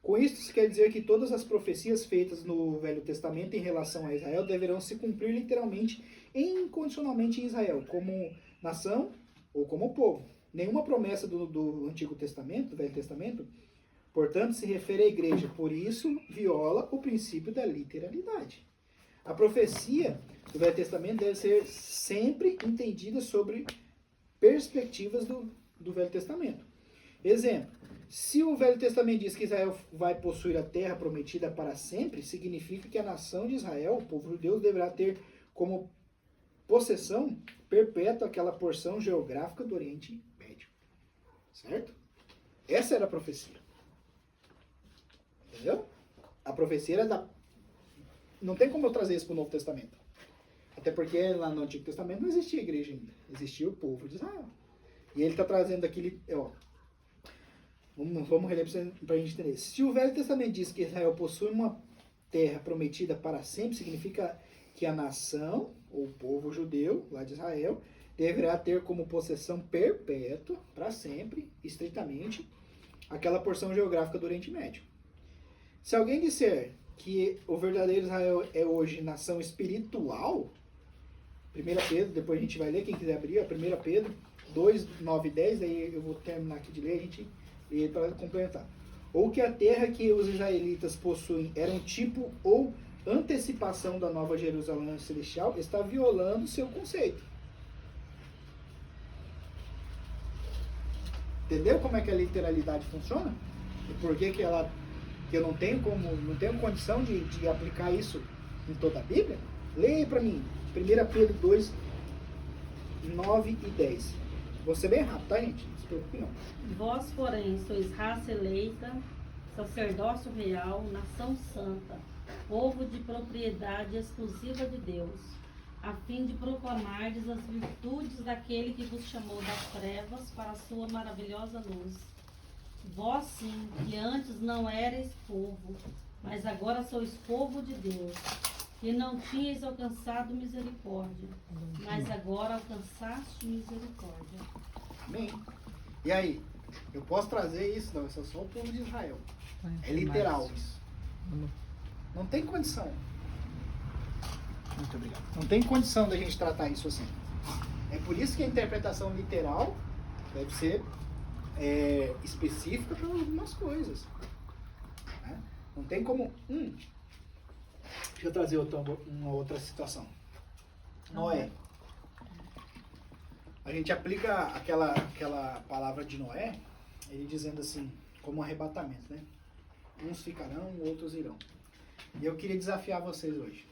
S1: Com isso, se quer dizer que todas as profecias feitas no Velho Testamento em relação a Israel deverão se cumprir literalmente e incondicionalmente em Israel, como nação ou como povo. Nenhuma promessa do Antigo Testamento, do Velho Testamento, portanto, se refere à igreja. Por isso, viola o princípio da literalidade. A profecia do Velho Testamento deve ser sempre entendida sobre perspectivas do Velho Testamento. Exemplo, se o Velho Testamento diz que Israel vai possuir a terra prometida para sempre, significa que a nação de Israel, o povo de Deus, deverá ter como possessão perpétua aquela porção geográfica do Oriente Médio. Certo? Essa era a profecia. Entendeu? A profecia era da... Não tem como eu trazer isso para o Novo Testamento. Até porque lá no Antigo Testamento não existia igreja ainda. Existia o povo de Israel. E ele está trazendo aquele... Vamos reler para a gente entender. Se o Velho Testamento diz que Israel possui uma terra prometida para sempre, significa que a nação, ou o povo judeu, lá de Israel, deverá ter como possessão perpétua, para sempre, estritamente, aquela porção geográfica do Oriente Médio. Se alguém disser que o verdadeiro Israel é hoje nação espiritual, 1 Pedro, depois a gente vai ler, quem quiser abrir, 1 Pedro 2, 9 e 10, aí eu vou terminar aqui de ler, a gente lê para complementar. Ou que a terra que os israelitas possuem era um tipo ou antecipação da nova Jerusalém celestial, está violando seu conceito. Entendeu como é que a literalidade funciona? E por que eu não tenho condição de aplicar isso em toda a Bíblia? Leia para mim, 1 Pedro 2, 9 e 10. Vou ser bem rápido, tá, gente? Não se preocupe não.
S2: Vós, porém, sois raça eleita, sacerdócio real, nação santa, povo de propriedade exclusiva de Deus, a fim de proclamardes as virtudes daquele que vos chamou das trevas para a sua maravilhosa luz. Vós sim, que antes não erais povo, mas agora sois povo de Deus, que não tinhais alcançado misericórdia, mas agora alcançaste misericórdia.
S1: Amém. E aí? Eu posso trazer isso? Não, isso é só o povo de Israel. É literal isso. Não tem condição. Muito obrigado. Não tem condição da gente tratar isso assim. É por isso que a interpretação literal deve ser específica para algumas coisas. Né? Não tem como... Deixa eu trazer uma outra situação. Noé. A gente aplica aquela palavra de Noé, ele dizendo assim, como arrebatamento, né? Uns ficarão, outros irão. E eu queria desafiar vocês hoje.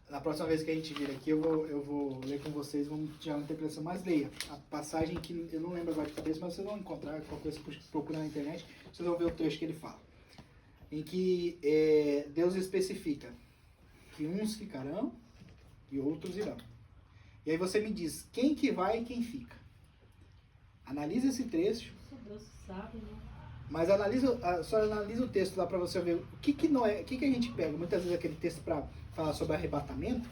S1: Na próxima vez que a gente vir aqui, eu vou ler com vocês, vamos tirar uma interpretação, mas leia. A passagem que eu não lembro agora de cabeça, mas vocês vão encontrar, qualquer coisa que procurar na internet, vocês vão ver o trecho que ele fala. Em que Deus especifica que uns ficarão e outros irão. E aí você me diz quem que vai e quem fica. Analisa esse trecho.
S2: Deus sabe, né?
S1: Mas só analisa o texto lá para você ver o que não é, o que a gente pega. Muitas vezes aquele texto para falar sobre arrebatamento,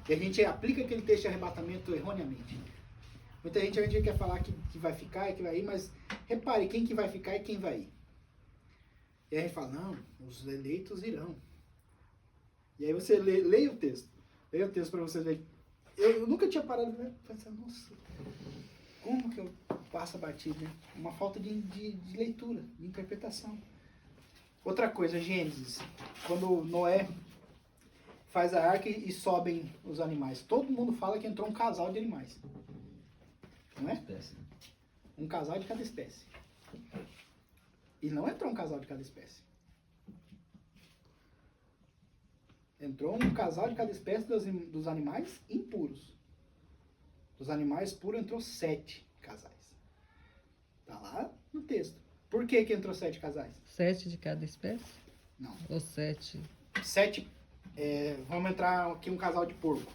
S1: e a gente aplica aquele texto de arrebatamento erroneamente. Muita gente quer falar que vai ficar e que vai ir, mas repare quem que vai ficar e quem vai ir. E aí a gente fala, não, os eleitos irão. E aí você leia o texto. Leia o texto para você ver. Eu nunca tinha parado para pensar, nossa, como que eu passo a batida, né? Uma falta de leitura, de interpretação. Outra coisa, Gênesis, quando Noé faz a arca e sobem os animais. Todo mundo fala que entrou um casal de animais. Não é? Um casal de cada espécie. E não entrou um casal de cada espécie. Entrou um casal de cada espécie dos animais impuros. Dos animais puros entrou 7 casais. Está lá no texto. Por que entrou 7 casais?
S6: 7 de cada espécie?
S1: Não.
S6: Ou 7?
S1: 7. Vamos entrar aqui um casal de porco.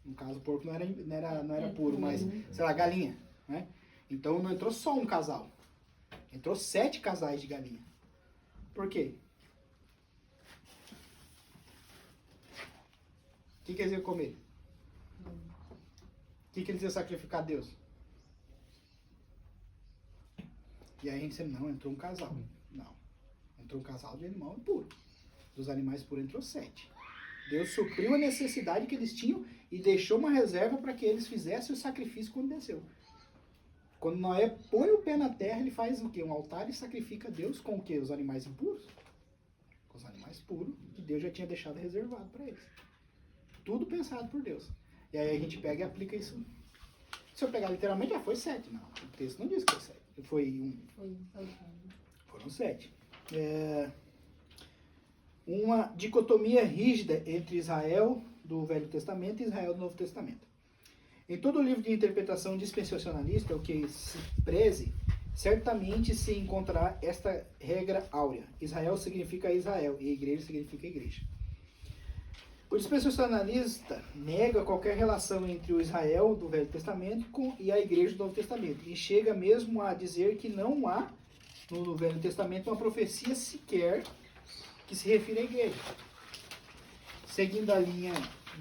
S1: No caso, o porco não era puro, mas, sei lá, galinha. Né? Então não entrou só um casal. Entrou 7 casais de galinha. Por quê? O que eles iam comer? O que eles iam sacrificar a Deus? E aí a gente sempre, não, entrou um casal. Não. Entrou um casal de animal puro. Dos animais puros entrou 7. Deus supriu a necessidade que eles tinham e deixou uma reserva para que eles fizessem o sacrifício quando desceu. Quando Noé põe o pé na terra, ele faz o quê? Um altar e sacrifica a Deus com o quê? Os animais impuros? Com os animais puros, que Deus já tinha deixado reservado para eles. Tudo pensado por Deus. E aí a gente pega e aplica isso. Se eu pegar literalmente, foi 7. Não, o texto não diz que foi 7. Foram 7. Uma dicotomia rígida entre Israel do Velho Testamento e Israel do Novo Testamento. Em todo o livro de interpretação dispensacionalista, o que se preze, certamente se encontrará esta regra áurea. Israel significa Israel e igreja significa igreja. O dispensacionalista nega qualquer relação entre o Israel do Velho Testamento e a igreja do Novo Testamento. E chega mesmo a dizer que não há no Velho Testamento uma profecia sequer que se refira à igreja. Seguindo a linha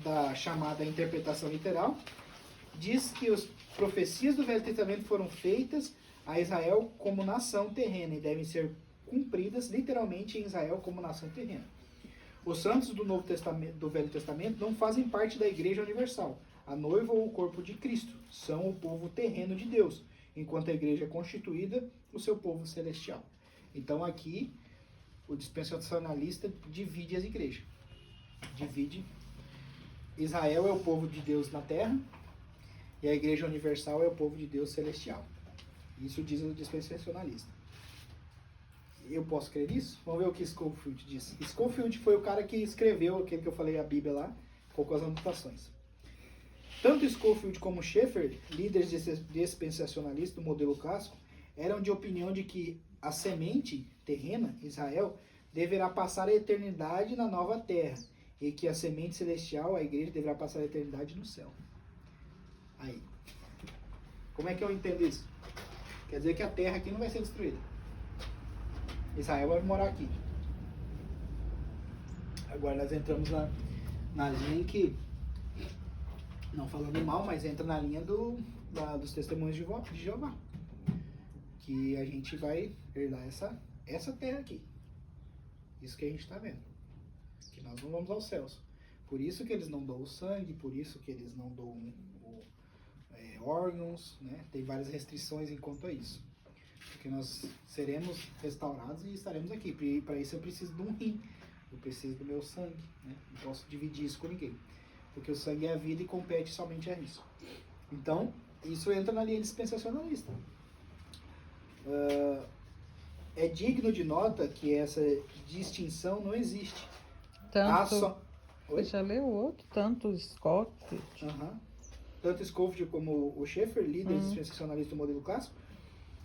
S1: da chamada interpretação literal, diz que as profecias do Velho Testamento foram feitas a Israel como nação terrena e devem ser cumpridas literalmente em Israel como nação terrena. Os santos do Novo Testamento, do Velho Testamento não fazem parte da Igreja Universal, a noiva ou o corpo de Cristo. São o povo terreno de Deus, enquanto a Igreja é constituída, o seu povo celestial. Então aqui, o dispensacionalista divide as igrejas. Divide. Israel é o povo de Deus na terra, e a Igreja Universal é o povo de Deus celestial. Isso diz o dispensacionalista. Eu posso crer nisso? Vamos ver o que Scofield diz. Scofield foi o cara que escreveu aquele que eu falei, a Bíblia lá, com as anotações. Tanto Scofield como Schaeffer, líderes dispensacionalistas do modelo clássico, eram de opinião de que a semente terrena, Israel, deverá passar a eternidade na nova terra, e que a semente celestial, a igreja, deverá passar a eternidade no céu. Aí. Como é que eu entendo isso? Quer dizer que a terra aqui não vai ser destruída. Israel vai morar aqui. Agora nós entramos na linha em que, não falando mal, mas entra na linha dos testemunhos de Jeová. Que a gente vai herdar essa terra aqui. Isso que a gente está vendo. Que nós não vamos aos céus. Por isso que eles não dão o sangue, por isso que eles não dão órgãos, né? Tem várias restrições enquanto a isso. Porque nós seremos restaurados e estaremos aqui. E para isso eu preciso de um rim. Eu preciso do meu sangue. Né? Não posso dividir isso com ninguém. Porque o sangue é a vida e compete somente a isso. Então, isso entra na linha dispensacionalista. É digno de nota que essa distinção não existe. Oi?
S6: Você já leu outro? Tanto Scott.
S1: Aham. Tanto Scofield como o Schaeffer, líderes dispensacionalistas do modelo clássico,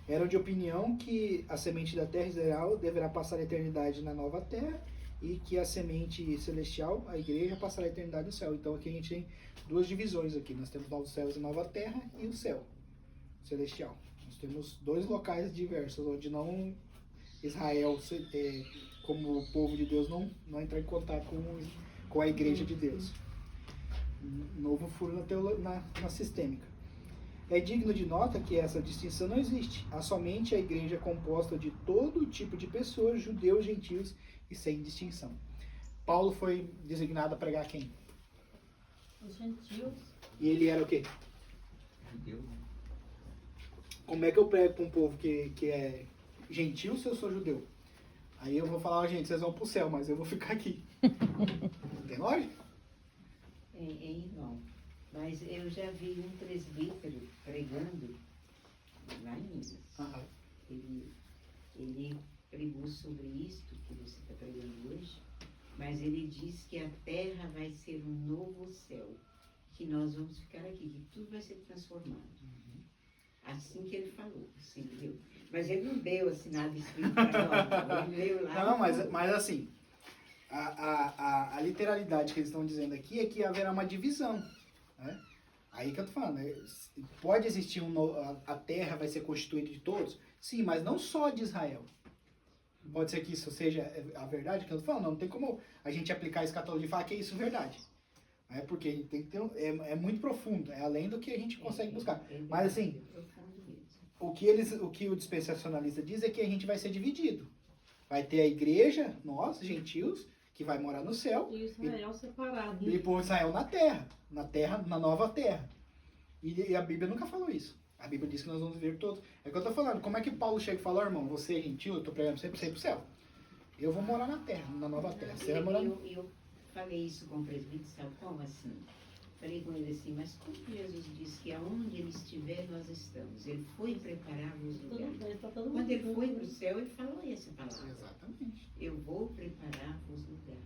S1: eram de opinião que a semente da terra Israel deverá passar a eternidade na nova terra e que a semente celestial, a igreja, passará a eternidade no céu. Então aqui a gente tem duas divisões aqui. Nós temos novos céus e nova terra e o céu celestial. Nós temos dois locais diversos, onde não Israel, como o povo de Deus, não entrar em contato com a igreja de Deus. Um novo furo na sistêmica. É digno de nota que essa distinção não existe. Há somente a igreja composta de todo tipo de pessoas, judeus, gentios e sem distinção. Paulo foi designado a pregar quem?
S2: Os gentios.
S1: E ele era o quê?
S4: Judeu.
S1: Como é que eu prego para um povo que é gentil se eu sou judeu? Aí eu vou falar, gente, vocês vão pro céu, mas eu vou ficar aqui. Tem lógica?
S3: É igual. Mas eu já vi um presbítero pregando lá em Minas.
S1: Aham.
S3: Ele pregou sobre isto que você está pregando hoje, mas ele diz que a terra vai ser um novo céu, que nós vamos ficar aqui, que tudo vai ser transformado. Assim que ele falou, assim, viu? Mas ele não deu assim nada escrito para nós, ele leu lá.
S1: Não, mas assim, a literalidade que eles estão dizendo aqui é que haverá uma divisão, né? Aí que eu tô falando, né? Pode existir a terra vai ser constituída de todos? Sim, mas não só de Israel. Pode ser que isso seja a verdade que eu tô falando, não tem como a gente aplicar a escatologia e falar que é isso verdade. É porque a gente tem que ter, é muito profundo, é além do que a gente consegue buscar. Mas assim, o que o dispensacionalista diz é que a gente vai ser dividido. Vai ter a igreja, nós, gentios, que vai morar no céu.
S2: E Israel separado.
S1: E o povo de Israel na terra, na nova terra. E a Bíblia nunca falou isso. A Bíblia diz que nós vamos viver todos. É o que eu tô falando. Como é que Paulo chega e fala, irmão, você é gentil, eu tô pregando sempre pro céu. Eu vou morar na terra, na nova terra. Você vai morar
S3: Eu falei isso com o presbítero, sabe como assim? Falei com ele assim, mas como Jesus disse que aonde ele estiver, nós estamos. Ele foi preparar-vos
S2: Tudo
S3: lugar.
S2: bem, tá todo
S3: Quando ele
S2: mundo
S3: foi
S2: junto.
S3: para o céu, ele falou essa palavra.
S1: Exatamente.
S3: Eu vou preparar-vos lugar.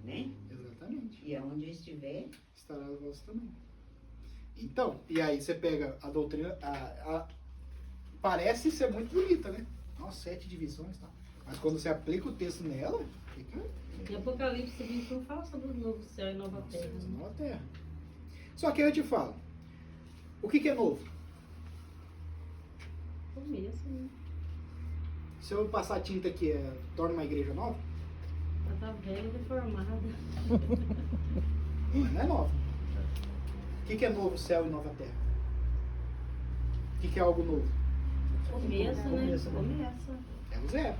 S3: Né?
S1: Exatamente.
S3: E aonde eu estiver,
S1: Estará a voz também. Então, e aí você pega a doutrina, parece ser muito bonita, né? Nossa, 7 divisões e tal. Mas quando você aplica o texto nela, fica...
S2: E Apocalipse 21 fala sobre o novo céu e nova
S1: Nossa,
S2: terra. Né?
S1: nova terra. Só que eu te falo, o que é novo?
S2: Começo, né?
S1: Se eu passar tinta aqui, torna uma igreja nova?
S2: Ela tá velha, reformada.
S1: Mas não é nova. O que é novo céu e nova terra? O que é algo novo?
S2: Começo, né?
S1: Começo, né?
S2: Começa.
S1: É o zero.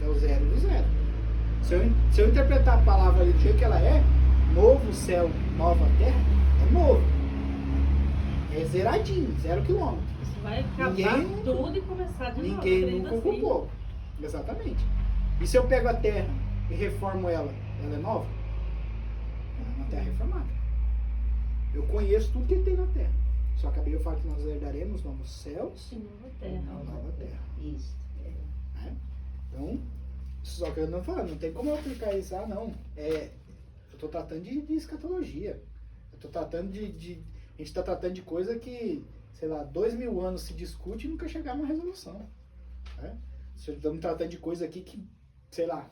S1: É o zero do zero. Se eu interpretar a palavra do jeito que ela é, novo céu, nova terra, é novo. É zeradinho, 0 quilômetro.
S2: Você vai acabar
S1: Ninguém-
S2: tudo e começar de novo.
S1: Ninguém
S2: acredita
S1: nunca
S2: assim.
S1: ocupou. Exatamente. E se eu pego a terra e reformo ela, ela é nova? Ela é uma terra reformada. Eu conheço tudo que tem na terra. Só que a Bíblia fala que nós herdaremos novos céus
S2: Sim, nova
S1: e
S2: terra.
S1: nova terra.
S3: isso.
S1: Né? Então, só que eu não falo, não tem como eu aplicar isso. Ah, não. Eu estou tratando de escatologia. Eu estou tratando a gente está tratando de coisa que, sei lá, 2000 anos se discute e nunca chegar a uma resolução. Né? Estamos tratando de coisa aqui que, sei lá,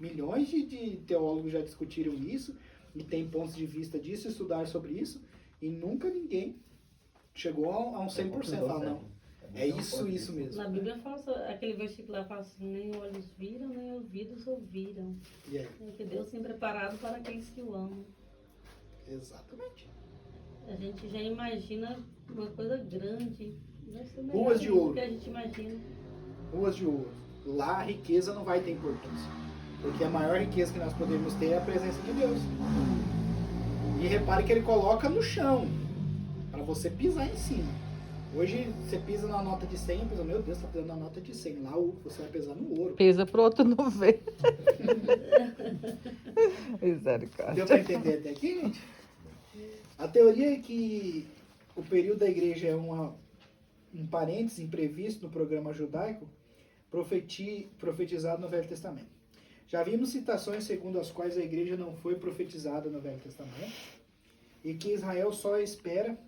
S1: milhões de teólogos já discutiram isso e tem pontos de vista disso, estudaram sobre isso e nunca ninguém chegou a um 100%. Fala, não, é isso mesmo.
S2: Na Bíblia fala, aquele versículo lá fala assim, nem olhos viram, nem ouvidos ouviram.
S1: E aí?
S2: É que Deus tem preparado para aqueles que o amam.
S1: Exatamente.
S2: A gente já imagina uma coisa grande. Vai ser melhor
S1: Ruas de
S2: do
S1: ouro.
S2: que a gente imagina.
S1: Ruas de ouro. Lá a riqueza não vai ter importância. Porque a maior riqueza que nós podemos ter é a presença de Deus. E repare que ele coloca no chão, para você pisar em cima. Hoje você pisa na nota de 100, pensa, meu Deus, está pisando na nota de 100. Lá você vai pisar no ouro.
S6: Pesa pro outro não ver.
S1: Deu
S6: Misericórdia.
S1: para entender até aqui, gente? A teoria é que o período da igreja é um parênteses imprevisto no programa judaico profetizado no Velho Testamento. Já vimos citações segundo as quais a igreja não foi profetizada no Velho Testamento e que Israel só espera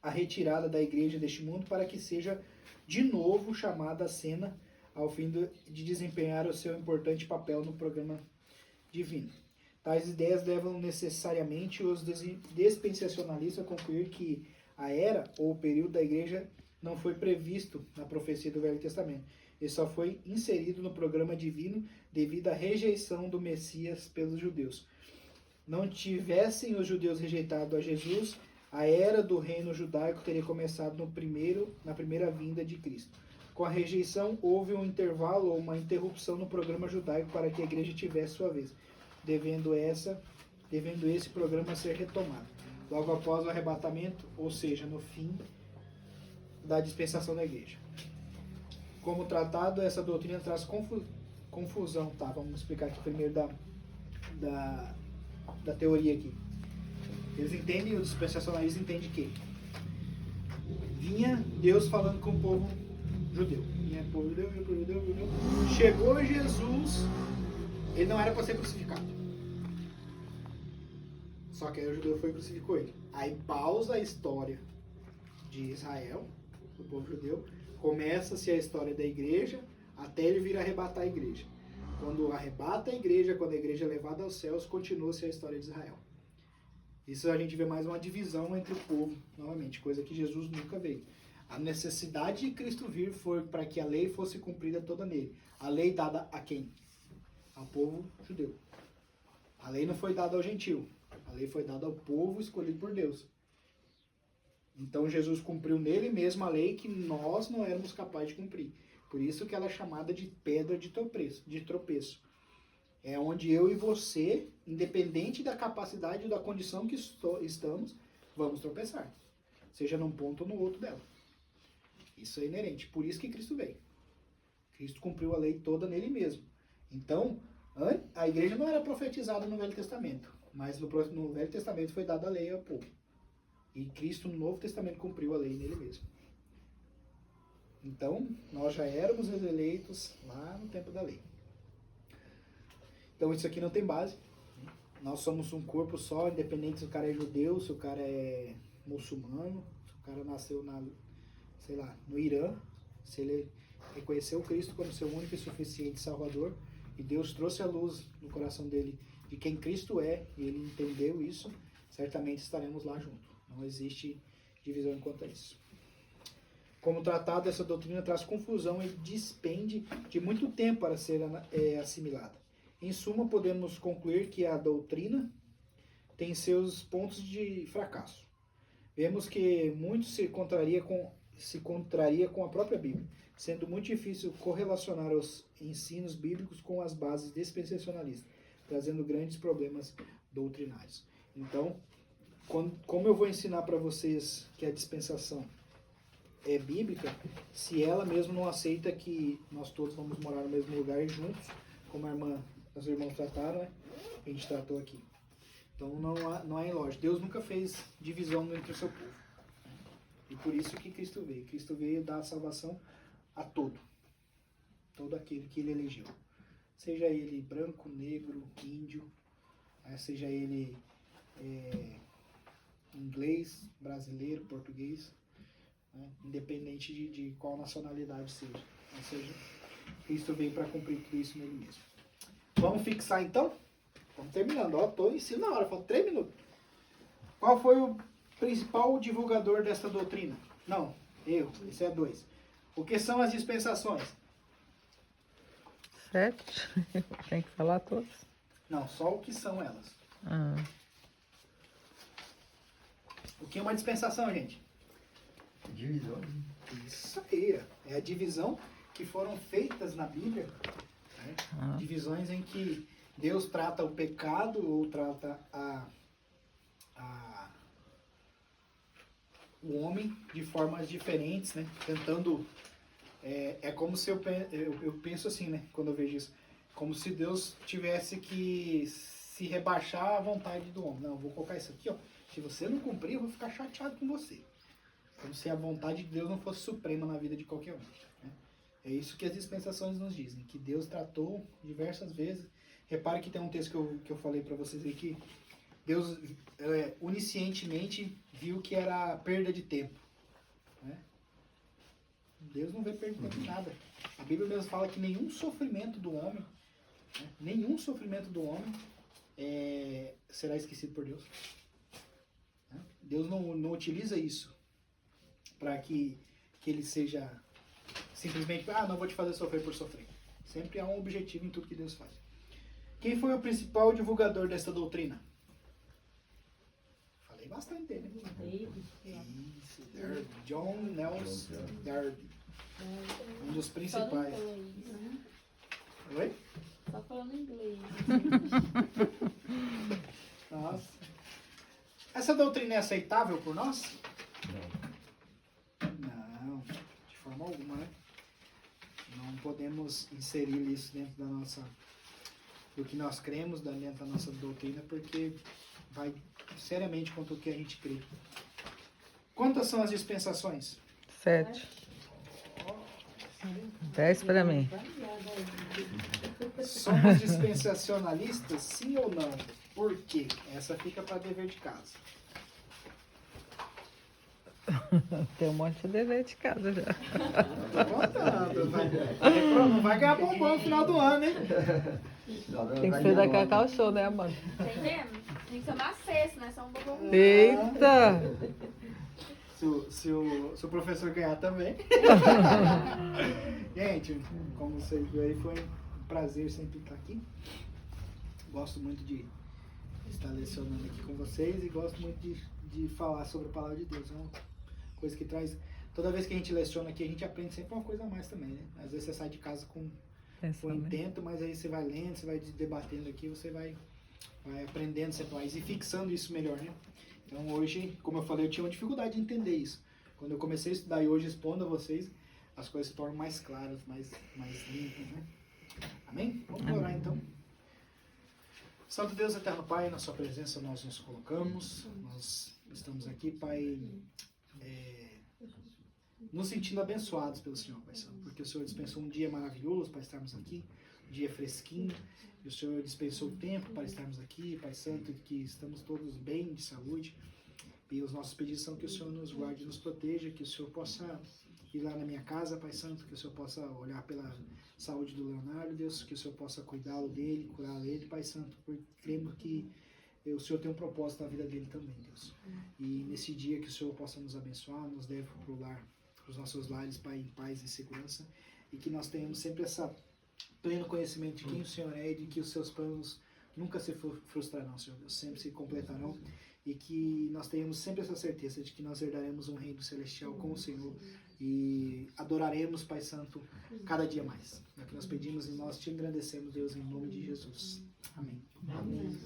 S1: a retirada da igreja deste mundo para que seja de novo chamada à cena ao fim de desempenhar o seu importante papel no programa divino. Tais ideias levam necessariamente os dispensacionalistas a concluir que a era ou o período da igreja não foi previsto na profecia do Velho Testamento e só foi inserido no programa divino devido à rejeição do Messias pelos judeus. Não tivessem os judeus rejeitado a Jesus, a era do reino judaico teria começado na primeira vinda de Cristo. Com a rejeição, houve um intervalo ou uma interrupção no programa judaico para que a igreja tivesse sua vez, devendo esse programa ser retomado. Logo após o arrebatamento, ou seja, no fim da dispensação da igreja. Como tratado, essa doutrina traz confusão. Tá, vamos explicar aqui primeiro da teoria aqui. Eles entendem, os dispensacionalistas entendem que vinha Deus falando com o povo judeu. Vinha o povo judeu. Chegou Jesus, ele não era para ser crucificado. Só que aí o judeu foi e crucificou ele. Aí pausa a história de Israel, do povo judeu, começa-se a história da igreja, até ele vir arrebatar a igreja. Quando arrebata a igreja, quando a igreja é levada aos céus, continua-se a história de Israel. Isso a gente vê mais uma divisão entre o povo, novamente, coisa que Jesus nunca veio. A necessidade de Cristo vir foi para que a lei fosse cumprida toda nele. A lei dada a quem? Ao povo judeu. A lei não foi dada ao gentil. A lei foi dada ao povo escolhido por Deus. Então Jesus cumpriu nele mesmo a lei que nós não éramos capazes de cumprir. Por isso que ela é chamada de pedra de tropeço. É onde eu e você, independente da capacidade ou da condição que estamos, vamos tropeçar. Seja num ponto ou no outro dela. Isso é inerente. Por isso que Cristo veio. Cristo cumpriu a lei toda nele mesmo. Então, a igreja não era profetizada no Velho Testamento. Mas no Velho Testamento foi dada a lei ao povo. E Cristo no Novo Testamento cumpriu a lei nele mesmo. Então, nós já éramos os eleitos lá no tempo da lei. Então, isso aqui não tem base. Nós somos um corpo só, independente se o cara é judeu, se o cara é muçulmano, se o cara nasceu no Irã, se ele reconheceu Cristo como seu único e suficiente Salvador, e Deus trouxe a luz no coração dele de quem Cristo é, e ele entendeu isso, certamente estaremos lá junto. Não existe divisão quanto a isso. Como tratado, essa doutrina traz confusão e despende de muito tempo para ser assimilada. Em suma, podemos concluir que a doutrina tem seus pontos de fracasso. Vemos que muito se contraria com a própria Bíblia, sendo muito difícil correlacionar os ensinos bíblicos com as bases dispensacionalistas, trazendo grandes problemas doutrinários. Então, como eu vou ensinar para vocês que a dispensação é bíblica, se ela mesmo não aceita que nós todos vamos morar no mesmo lugar juntos, como os irmãos trataram, né? A gente tratou aqui. Então não há lógica. Deus nunca fez divisão entre o seu povo. E por isso que Cristo veio. Cristo veio dar a salvação a todo aquele que ele elegeu. Seja ele branco, negro, índio, seja ele inglês, brasileiro, português, independente de qual nacionalidade seja. Ou seja, Cristo veio para cumprir tudo isso nele mesmo. Vamos fixar então? Estamos terminando. Estou em cima na hora, faltam 3 minutos. Qual foi o principal divulgador desta doutrina? Não, eu. Esse é 2. O que são as dispensações?
S6: 7. Tem que falar todos.
S1: Não, só o que são elas. O que é uma dispensação, gente?
S4: Divisão.
S1: Isso aí. É a divisão que foram feitas na Bíblia. Né? Divisões em que Deus trata o pecado ou trata o homem de formas diferentes, né? Tentando... É como se eu penso assim, né? Quando eu vejo isso. Como se Deus tivesse que se rebaixar à vontade do homem. Não, eu vou colocar isso aqui, ó. Se você não cumprir, eu vou ficar chateado com você. Como se a vontade de Deus não fosse suprema na vida de qualquer um. Né? É isso que as dispensações nos dizem, que Deus tratou diversas vezes. Repare que tem um texto que eu falei para vocês aí, que Deus oniscientemente viu que era perda de tempo. Né? Deus não vê perda de tempo em nada. A Bíblia mesmo fala que nenhum sofrimento do homem, será esquecido por Deus. Né? Deus não utiliza isso para que ele seja simplesmente, não vou te fazer sofrer por sofrer. Sempre há um objetivo em tudo que Deus faz. Quem foi o principal divulgador dessa doutrina? Falei bastante dele. Isso, Darby. John Nelson Darby. Um dos principais. Oi?
S5: Só falando inglês.
S1: Nossa. Essa doutrina é aceitável por nós? Não, de forma alguma, né? Não podemos inserir isso dentro da nossa, do que nós cremos, dentro da nossa doutrina, porque vai seriamente contra o que a gente crê. Quantas são as dispensações?
S6: 7. 10 para mim.
S1: Somos dispensacionalistas, sim ou não? Por quê? Essa fica para dever de casa.
S6: Tem um monte de dever de casa já.
S1: Tô contando. Não vai ganhar bombom no final do ano, hein?
S6: Tem que ser da Cacau Show, né, Amanda?
S5: Tem que chamar sexto, né? Só um pouco.
S6: Eita!
S1: Se o professor ganhar também. Gente, como vocês viram aí, foi um prazer sempre estar aqui. Gosto muito de estar lecionando aqui com vocês e gosto muito de falar sobre a palavra de Deus. É uma coisa que traz... Toda vez que a gente leciona aqui, a gente aprende sempre uma coisa a mais também, né? Às vezes você sai de casa com intento, mas aí você vai lendo, você vai debatendo aqui, você vai aprendendo sempre mais e fixando isso melhor, né? Então hoje, como eu falei, eu tinha uma dificuldade de entender isso. Quando eu comecei a estudar e hoje expondo a vocês, as coisas se tornam mais claras, mais limpas, né? Amém? Vamos orar então. Santo Deus, eterno Pai, na sua presença nós nos colocamos. Nós estamos aqui, Pai, nos sentindo abençoados pelo Senhor, Pai Santo, porque o Senhor dispensou um dia maravilhoso para estarmos aqui, um dia fresquinho, e o Senhor dispensou o tempo para estarmos aqui, Pai Santo, que estamos todos bem, de saúde, e os nossos pedidos são que o Senhor nos guarde e nos proteja, que o Senhor possa ir lá na minha casa, Pai Santo, que o Senhor possa olhar pela saúde do Leonardo, Deus, que o Senhor possa cuidá-lo dele, curá-lo dele, Pai Santo, porque cremos que o Senhor tem um propósito na vida dele também, Deus. E nesse dia que o Senhor possa nos abençoar, nos leve para o lar, para os nossos lares, Pai, em paz e segurança, e que nós tenhamos sempre essa pleno conhecimento de quem o Senhor é e de que os seus planos nunca se frustrarão, Senhor Deus, sempre se completarão, e que nós tenhamos sempre essa certeza de que nós herdaremos um reino celestial com o Senhor e adoraremos, Pai Santo, cada dia mais. É o que nós pedimos e nós te engrandecemos, Deus, em nome de Jesus. Amém.
S3: Amém.